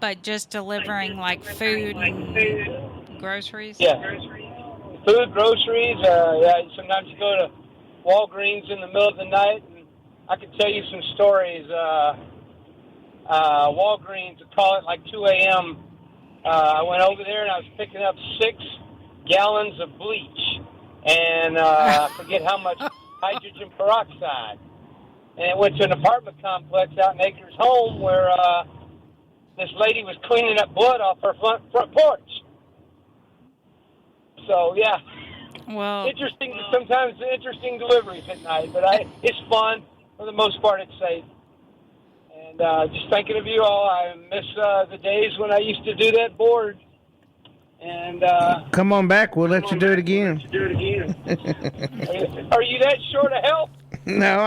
But just delivering like food and groceries? Yeah. Food, groceries. Yeah. Sometimes you go to Walgreens in the middle of the night, and I can tell you some stories. Walgreens, to call it like 2 a.m. I went over there and I was picking up 6 gallons of bleach and I forget how much hydrogen peroxide. And it went to an apartment complex out in Acres Home where this lady was cleaning up blood off her front porch. So, yeah. Well, sometimes interesting deliveries at night, but it's fun. For the most part, it's safe. And just thinking of you all, I miss the days when I used to do that board. And come on back, we'll let you do it again. Are you that short of help? No,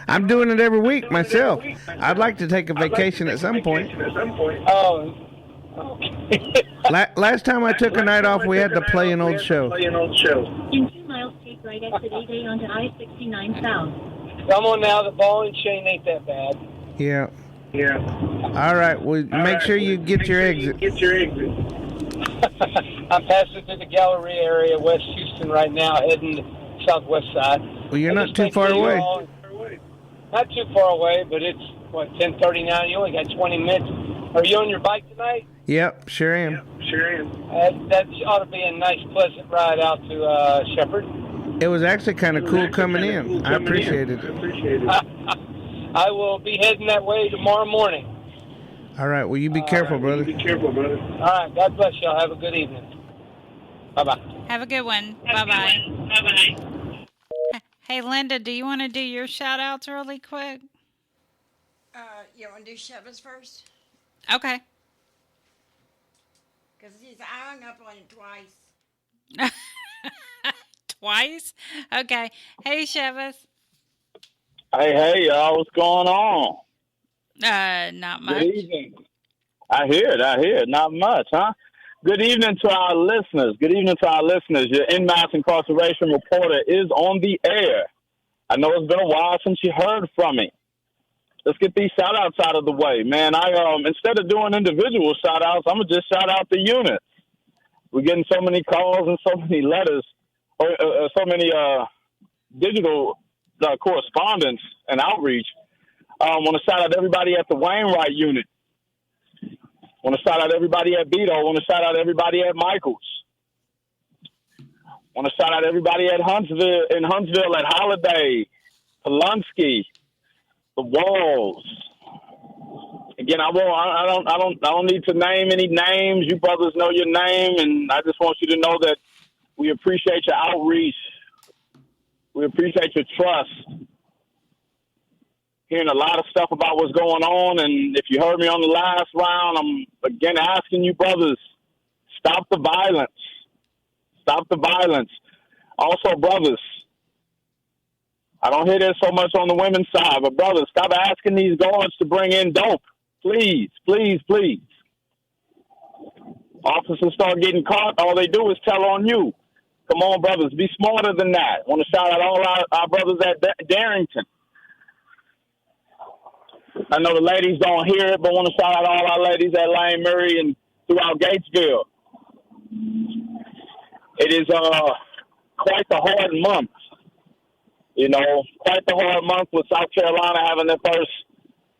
I'm doing it every week myself. I'd like to take a vacation at some point. Oh, okay. Last time I took a night off, we had to play an old show. In 2 miles, take right exit 8A onto I-69 South. Come on now, the ball and chain ain't that bad. Yeah. Yeah. All right. Well, make sure you get your exit. Get your exit. I'm passing through the Galleria area, West Houston right now, heading southwest side. Well, you're not too far away. Not too far away, but it's, 10:39? You only got 20 minutes. Are you on your bike tonight? Yep, sure am. That ought to be a nice, pleasant ride out to Shepherd. It was actually kind of cool coming in. I appreciated it. I will be heading that way tomorrow morning. All right. Well, you be careful, brother. Be careful, brother. All right. God bless y'all. Have a good evening. Bye-bye. Have a good one. Bye-bye. Bye-bye. Hey, Linda, do you want to do your shout-outs really quick? You want to do Sheva's first? Okay. Because I hung up on it twice. Twice? Okay. Hey, Shevis. Hey, y'all. What's going on? Not much. Good evening. I hear it. Not much, huh? Good evening to our listeners. Your in-mass incarceration reporter is on the air. I know it's been a while since you heard from me. Let's get these shout-outs out of the way, man. Instead of doing individual shout-outs, I'm going to just shout out the unit. We're getting so many calls and so many letters, so many digital correspondence and outreach. I want to shout out everybody at the Wainwright unit. I want to shout out everybody at Beto. I want to shout out everybody at Michaels. I want to shout out everybody at Huntsville, at Holiday, Polunsky, the Walls. Again, I don't need to name any names. You brothers know your name, and I just want you to know that we appreciate your outreach. We appreciate your trust. Hearing a lot of stuff about what's going on, and if you heard me on the last round, I'm again asking you brothers, stop the violence. Stop the violence. Also, brothers, I don't hear this so much on the women's side, but brothers, stop asking these guards to bring in dope. Please, please, please. Officers start getting caught, all they do is tell on you. Come on, brothers, be smarter than that. I want to shout out all our brothers at Darrington. I know the ladies don't hear it, but I want to shout out all our ladies at Lane Murray and throughout Gatesville. It is quite the hard month. Quite the hard month with South Carolina having their first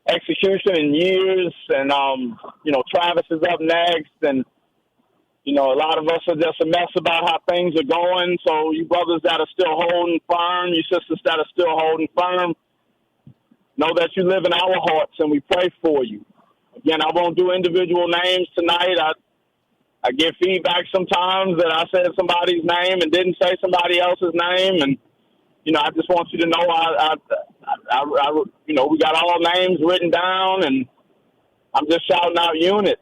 execution in years. And, Travis is up next. And, a lot of us are just a mess about how things are going. So you brothers that are still holding firm, you sisters that are still holding firm, know that you live in our hearts and we pray for you. Again, I won't do individual names tonight. I get feedback sometimes that I said somebody's name and didn't say somebody else's name. And, I just want you to know we got all names written down, and I'm just shouting out units.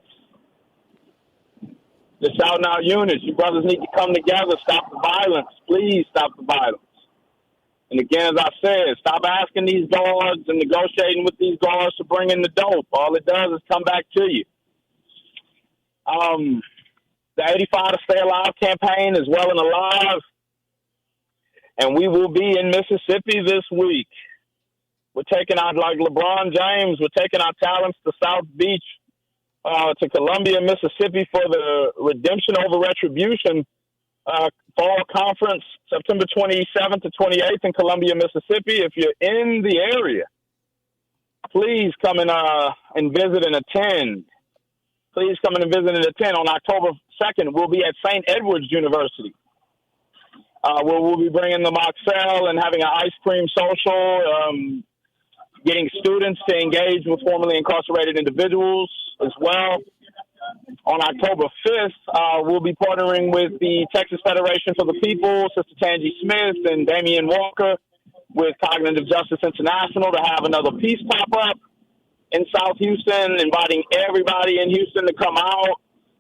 Just shouting out units. You brothers need to come together. Stop the violence. Please stop the violence. And again, as I said, stop asking these guards and negotiating with these guards to bring in the dope. All it does is come back to you. The 85 to Stay Alive campaign is well and alive. And we will be in Mississippi this week. We're taking out, like LeBron James, we're taking our talents to South Beach, to Columbia, Mississippi for the Redemption Over Retribution Fall Conference, September 27th to 28th in Columbia, Mississippi. If you're in the area, please come and visit and attend. Please come in and visit and attend. On October 2nd, we'll be at St. Edward's University, where we'll be bringing the mocktail and having an ice cream social, getting students to engage with formerly incarcerated individuals as well. On October 5th, we'll be partnering with the Texas Federation for the People, Sister Tangi Smith and Damian Walker, with Cognitive Justice International to have another peace pop-up in South Houston, inviting everybody in Houston to come out.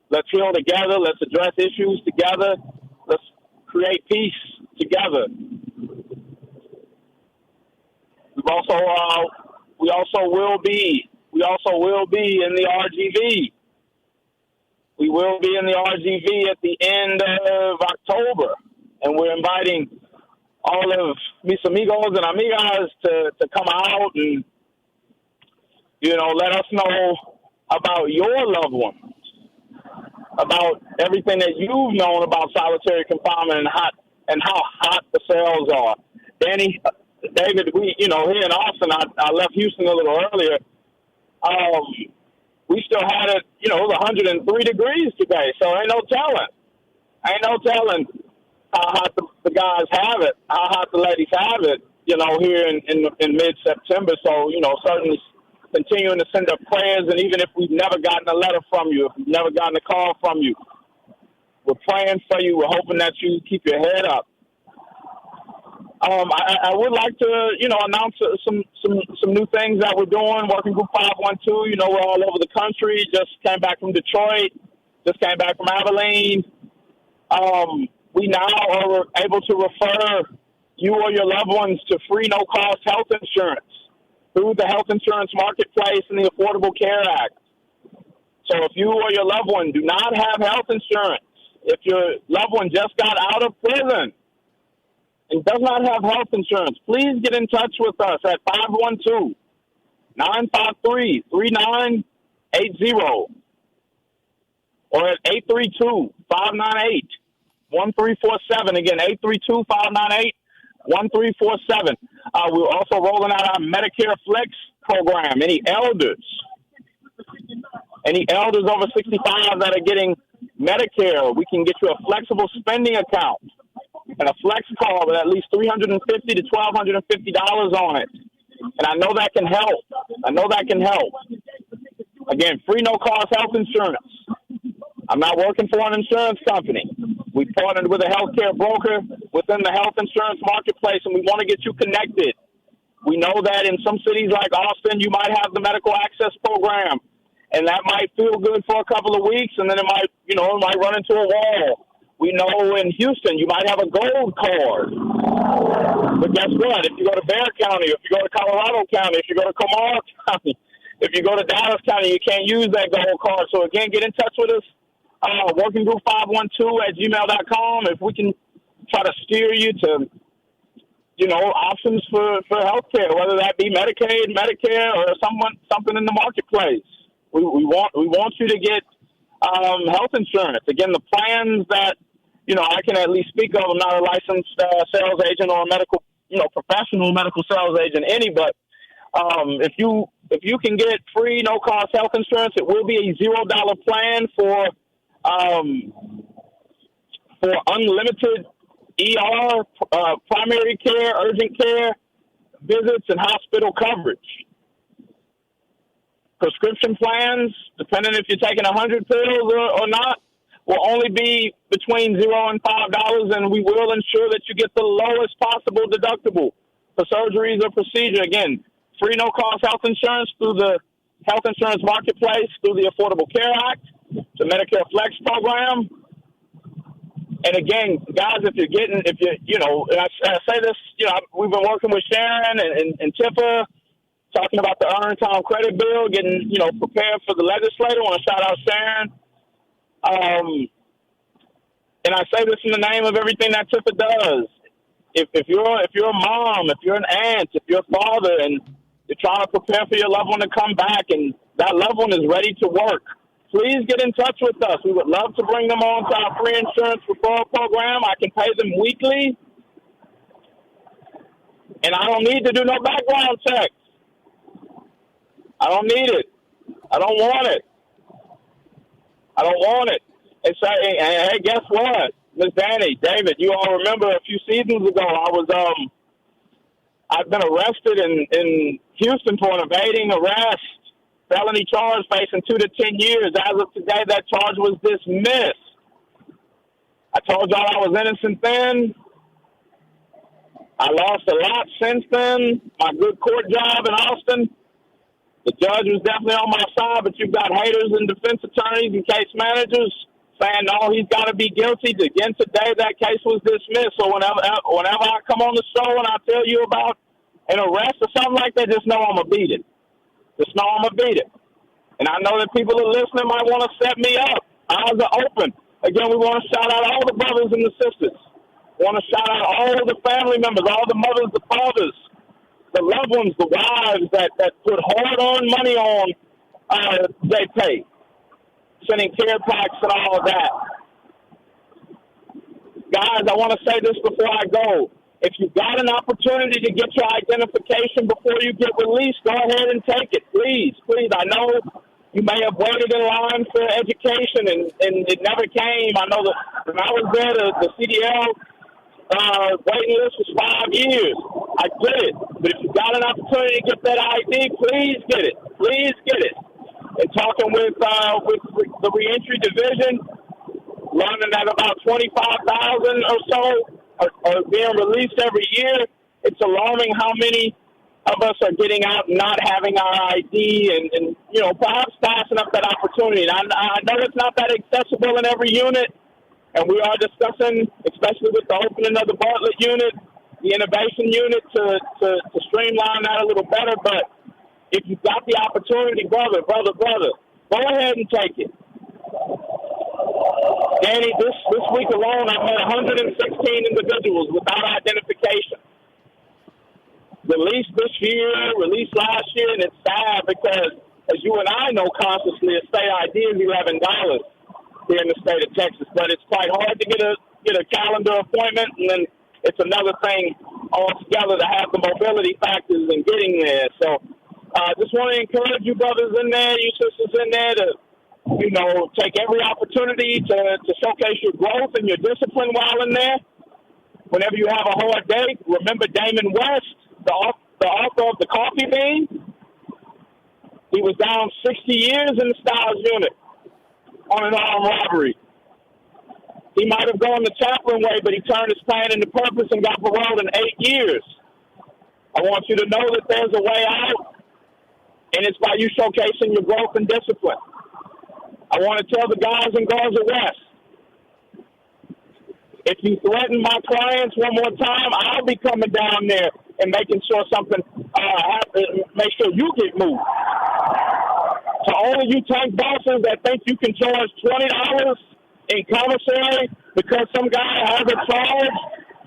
Let's heal together. Let's address issues together. Let's create peace together. We also will be in the RGV. We will be in the RGV at the end of October, and we're inviting all of mis amigos and amigas to come out and, let us know about your loved ones, about everything that you've known about solitary confinement and how hot the cells are. Danny, David, we, here in Austin, I left Houston a little earlier. We still had it, it was 103 degrees today, so ain't no telling how hot the guys have it, how hot the ladies have it, here in mid-September. So, certainly continuing to send up prayers, and even if we've never gotten a letter from you, if we've never gotten a call from you, we're praying for you. We're hoping that you keep your head up. I would like to, announce some new things that we're doing. Working Group 512, we're all over the country. Just came back from Detroit. Just came back from Abilene. We now are able to refer you or your loved ones to free, no-cost health insurance through the Health Insurance Marketplace and the Affordable Care Act. So if you or your loved one do not have health insurance, if your loved one just got out of prison and does not have health insurance, please get in touch with us at 512-953-3980 or at 832-598-1347. Again, 832-598-1347. We're also rolling out our Medicare Flex program. Any elders over 65 that are getting Medicare, we can get you a flexible spending account and a flex card with at least $350 to $1,250 on it. And I know that can help. Again, free no-cost health insurance. I'm not working for an insurance company. We partnered with a healthcare broker within the health insurance marketplace, and we want to get you connected. We know that in some cities like Austin, you might have the medical access program, and that might feel good for a couple of weeks, and then it might run into a wall. We know in Houston, you might have a gold card. But guess what? If you go to Bexar County, if you go to Colorado County, if you go to Comal County, if you go to Dallas County, you can't use that gold card. So again, get in touch with us. Working Group 512@gmail.com. If we can try to steer you to, options for healthcare, whether that be Medicaid, Medicare, or something in the marketplace. We want you to get health insurance. Again, the plans that I can at least speak of. I'm not a licensed sales agent or a medical, professional medical sales agent, but if you can get free, no cost health insurance, it will be a $0 plan for unlimited ER, primary care, urgent care visits, and hospital coverage. Prescription plans, depending if you're taking 100 pills or not, will only be between $0 and $5, and we will ensure that you get the lowest possible deductible for surgeries or procedure. Again, free no-cost health insurance through the Health Insurance Marketplace, through the Affordable Care Act, the Medicare Flex program. And again, guys, and I say this, we've been working with Sharon and Tifa, talking about the Earned Time Credit Bill, getting, prepared for the legislature. I want to shout out Sharon. And I say this in the name of everything that Tifa does. If you're a mom, if you're an aunt, if you're a father, and you're trying to prepare for your loved one to come back, and that loved one is ready to work, please get in touch with us. We would love to bring them on to our free insurance referral program. I can pay them weekly, and I don't need to do no background checks. I don't need it. I don't want it. And say, hey, guess what, Miss Dani, David, you all remember a few seasons ago, I've been arrested in Houston for an evading arrest, felony charge facing 2 to 10 years. As of today, that charge was dismissed. I told y'all I was innocent then. I lost a lot since then. My good court job in Austin. The judge was definitely on my side, but you've got haters and defense attorneys and case managers saying, no, he's got to be guilty. Again, today that case was dismissed. So whenever I come on the show and I tell you about an arrest or something like that, just know I'm going to beat it. And I know that people are listening might want to set me up. Eyes are open. Again, we want to shout out all the brothers and the sisters Want to shout out all the family members, all the mothers, the fathers, the loved ones, the wives that put hard-earned money on their pay, sending care packs and all of that. Guys, I want to say this before I go. If you got an opportunity to get your identification before you get released, go ahead and take it. Please, please. I know you may have waited in line for education and it never came. I know that when I was there, the CDL waiting list was 5 years. I get it. But if you got an opportunity to get that ID, please get it. Please get it. And talking with the reentry division, learning that about 25,000 or so are being released every year, it's alarming how many of us are getting out and not having our ID and perhaps passing up that opportunity. And I know it's not that accessible in every unit, and we are discussing, especially with the opening of the Bartlett unit, the innovation unit, to streamline that a little better. But if you've got the opportunity, brother, go ahead and take it. Danny, this week alone, I've met 116 individuals without identification. Released this year, released last year, and it's sad because, as you and I know consciously, a state ID is $11 here in the state of Texas. But it's quite hard to get a calendar appointment, and then it's another thing altogether to have the mobility factors in getting there. So just want to encourage you brothers in there, you sisters in there, to take every opportunity to showcase your growth and your discipline while in there. Whenever you have a hard day, remember Damon West, the author of The Coffee Bean. He was down 60 years in the Styles unit on an armed robbery. He might have gone the chaplain way, but he turned his plan into purpose and got paroled in 8 years. I want you to know that there's a way out, and it's by you showcasing your growth and discipline. I want to tell the guys and girls at West, if you threaten my clients one more time, I'll be coming down there and making sure something happens, make sure you get moved. To all of you tank bosses that think you can charge $20 in commissary because some guy has a charge,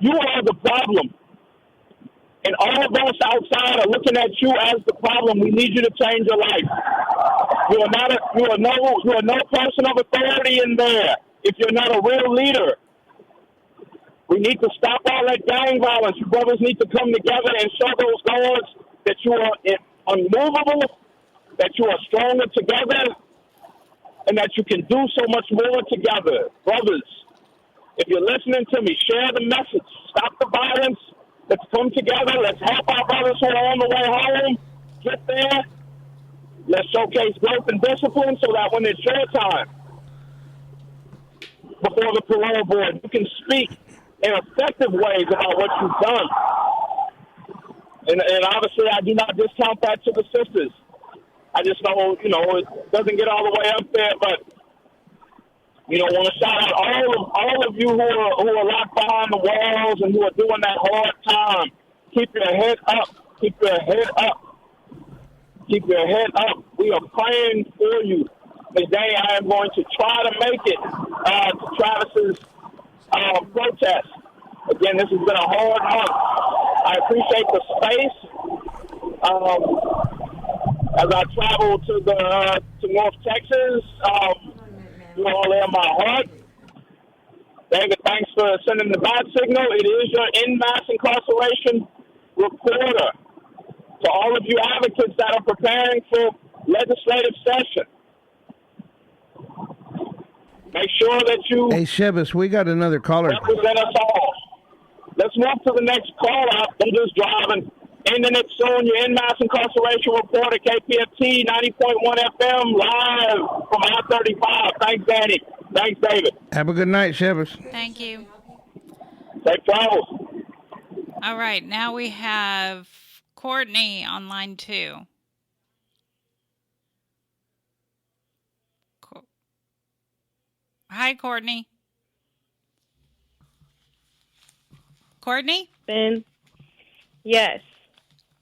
you are the problem. And all of us outside are looking at you as the problem. We need you to change your life. You are no person of authority in there if you're not a real leader. We need to stop all that gang violence. You brothers need to come together and show those guards that you are unmovable, that you are stronger together, and that you can do so much more together. Brothers, if you're listening to me, share the message. Stop the violence. Let's come together. Let's help our brothers who are on the way home get there. Let's showcase growth and discipline so that when it's your time before the parole board, you can speak in effective ways about what you've done. And obviously, I do not discount that to the sisters. I just know, it doesn't get all the way up there, but want to shout out all of you who are locked behind the walls and who are doing that hard time. Keep your head up. Keep your head up. Keep your head up. We are praying for you. Ms. Dani, I am going to try to make it to Travis's protest. Again, this has been a hard month. I appreciate the space. As I travel to North Texas, you all are in my heart. David, thanks for sending the bat signal. It is your in-mass incarceration reporter. To all of you advocates that are preparing for legislative session, make sure that you Hey, Shebus, we got another caller. represent us all. Let's move to the next call out. I'm just driving. Ending it soon. Your in-mass incarceration reporter, KPFT 90.1 FM, live from I-35. Thanks, Danny. Thanks, David. Have a good night, Shebus. Thank you. Safe travels. All right, now we have Courtney on line 2. Hi, Courtney. Courtney? Ben? Yes.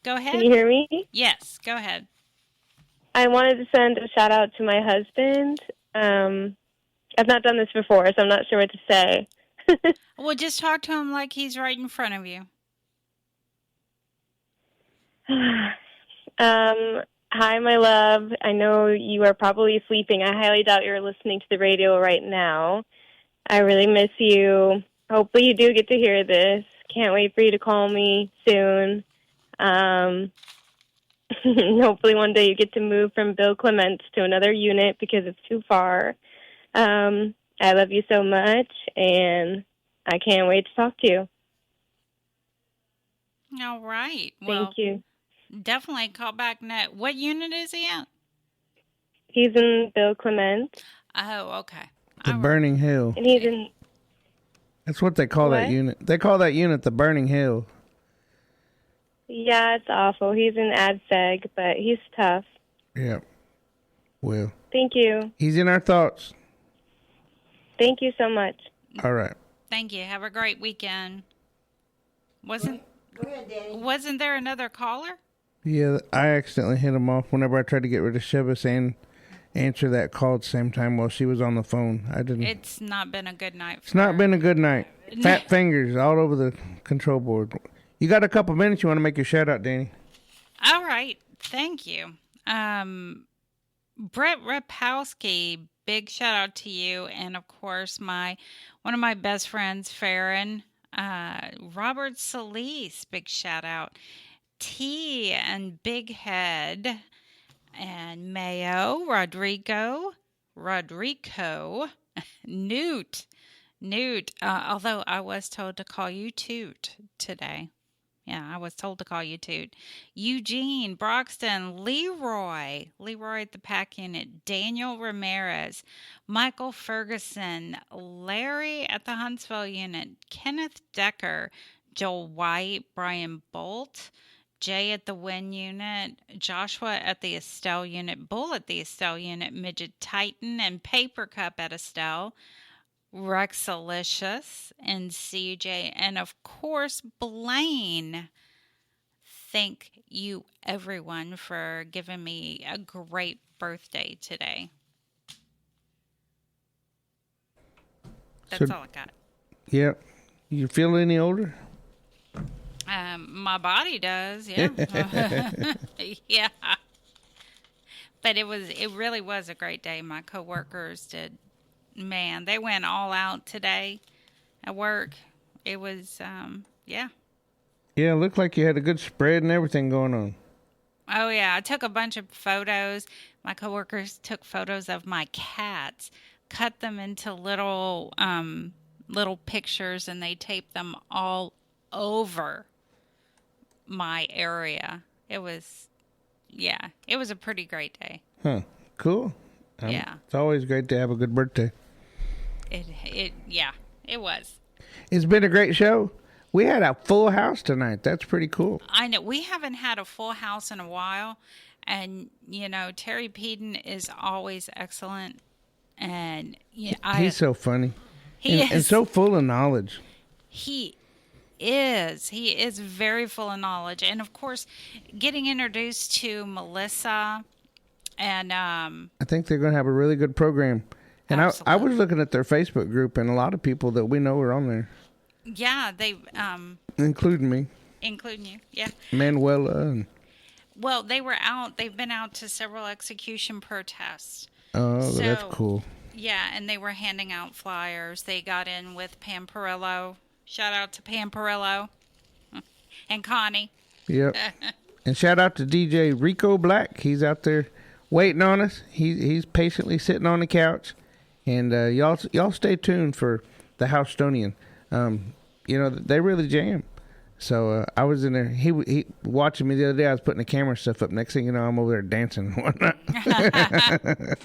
Go ahead. Can you hear me? Yes, go ahead. I wanted to send a shout out to my husband. I've not done this before, so I'm not sure what to say. Well, just talk to him like he's right in front of you. Hi, my love. I know you are probably sleeping. I highly doubt you're listening to the radio right now. I really miss you. Hopefully you do get to hear this. Can't wait for you to call me soon. Hopefully one day you get to move from Bill Clements to another unit because it's too far. I love you so much, and I can't wait to talk to you. All right. Well, Thank you. definitely call back next. What unit is he at? He's in Bill Clements. Oh, okay. The Burning Hill. And he's in... That's what they call that What? unit. They call that unit the Burning Hill. Yeah, it's awful. He's in AdSeg, but he's tough. Yeah. Well, Thank you. he's in our thoughts. Thank you so much. All right. Thank you. Have a great weekend. Go ahead, Danny. Wasn't there another caller? Yeah, I accidentally hit him off whenever I tried to get rid of Shivas and answer that call at the same time while she was on the phone. I didn't. It's not been a good night. It's not been a good night. Fat fingers all over the control board. You got a couple minutes? You want to make your shout out, Danny? All right. Thank you. Brett Rapowski, big shout out to you. And of course, one of my best friends, Farron. Robert Solis, big shout out. T and Big Head and Mayo, Rodrigo, Newt, although I was told to call you Toot today. Yeah, I was told to call you Toot. Eugene, Broxton, Leroy at the Pack Unit, Daniel Ramirez, Michael Ferguson, Larry at the Huntsville Unit, Kenneth Decker, Joel White, Brian Bolt, Jay at the Win Unit, Joshua at the Estelle Unit, Bull at the Estelle Unit, Midget Titan, and Paper Cup at Estelle, Rexalicious and CJ, and of course Blaine. Thank you everyone for giving me a great birthday today. That's all I got. Yeah. You feel any older? My body does, yeah. Yeah. But it really was a great day. My coworkers did. Man, they went all out today at work. It was, yeah. Yeah, it looked like you had a good spread and everything going on. Oh, yeah. I took a bunch of photos. My coworkers took photos of my cats, cut them into little pictures, and they taped them all over my area. It was a pretty great day. Huh. Cool. Yeah. It's always great to have a good birthday. It was. It's been a great show. We had a full house tonight. That's pretty cool. I know. We haven't had a full house in a while. And, Terry Peden is always excellent. And he's so funny. He is. And so full of knowledge. He is. He is very full of knowledge. And, of course, getting introduced to Melissa and... I think they're going to have a really good program. And I was looking at their Facebook group, and a lot of people that we know are on there. Yeah, they... including me. Including you, yeah. Manuela. And... Well, they were out. They've been out to several execution protests. Oh, that's cool. Yeah, and they were handing out flyers. They got in with Pam Perillo. Shout out to Pam Perillo. And Connie. Yep. And shout out to DJ Rico Black. He's out there waiting on us. He's patiently sitting on the couch. And y'all stay tuned for the Housetonian. They really jam. So I was in there. He watching me the other day. I was putting the camera stuff up. Next thing you know, I'm over there dancing and whatnot.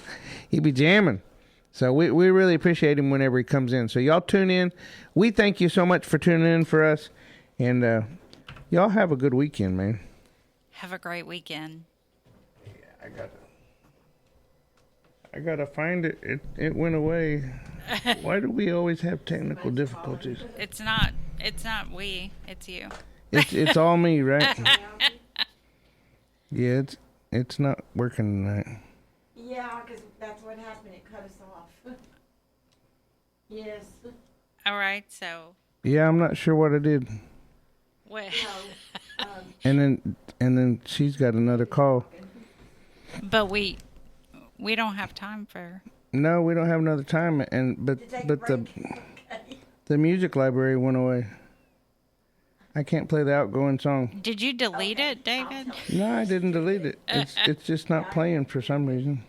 He be jamming. So we really appreciate him whenever he comes in. So y'all tune in. We thank you so much for tuning in for us. And y'all have a good weekend, man. Have a great weekend. Yeah, I gotta find it. It went away. Why do we always have technical difficulties? It's not we. It's you. It's all me, right? Yeah, it's not working tonight. Yeah, because that's what happened. It cut us off. Yes. All right, so Yeah, I'm not sure what I did. what? And then she's got another call. But we don't have time for. No, we don't have another time. But the music library went away. I can't play the outgoing song. Did you delete it, David? No, I didn't delete it. It's just not playing for some reason.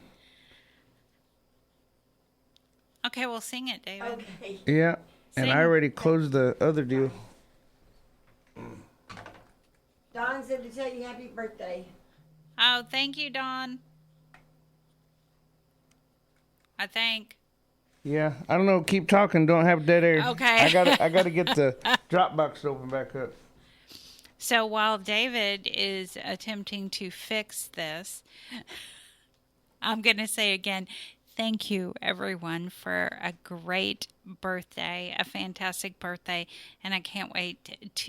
Okay, well, sing it, David. Okay. Yeah, and I already closed the other deal. Don said to tell you happy birthday. Oh, thank you, Dawn. I think. Yeah, I don't know. Keep talking. Don't have dead air. Okay. I gotta get the Dropbox to open back up. So while David is attempting to fix this, I'm going to say again, thank you, everyone, for a great birthday, a fantastic birthday, and I can't wait to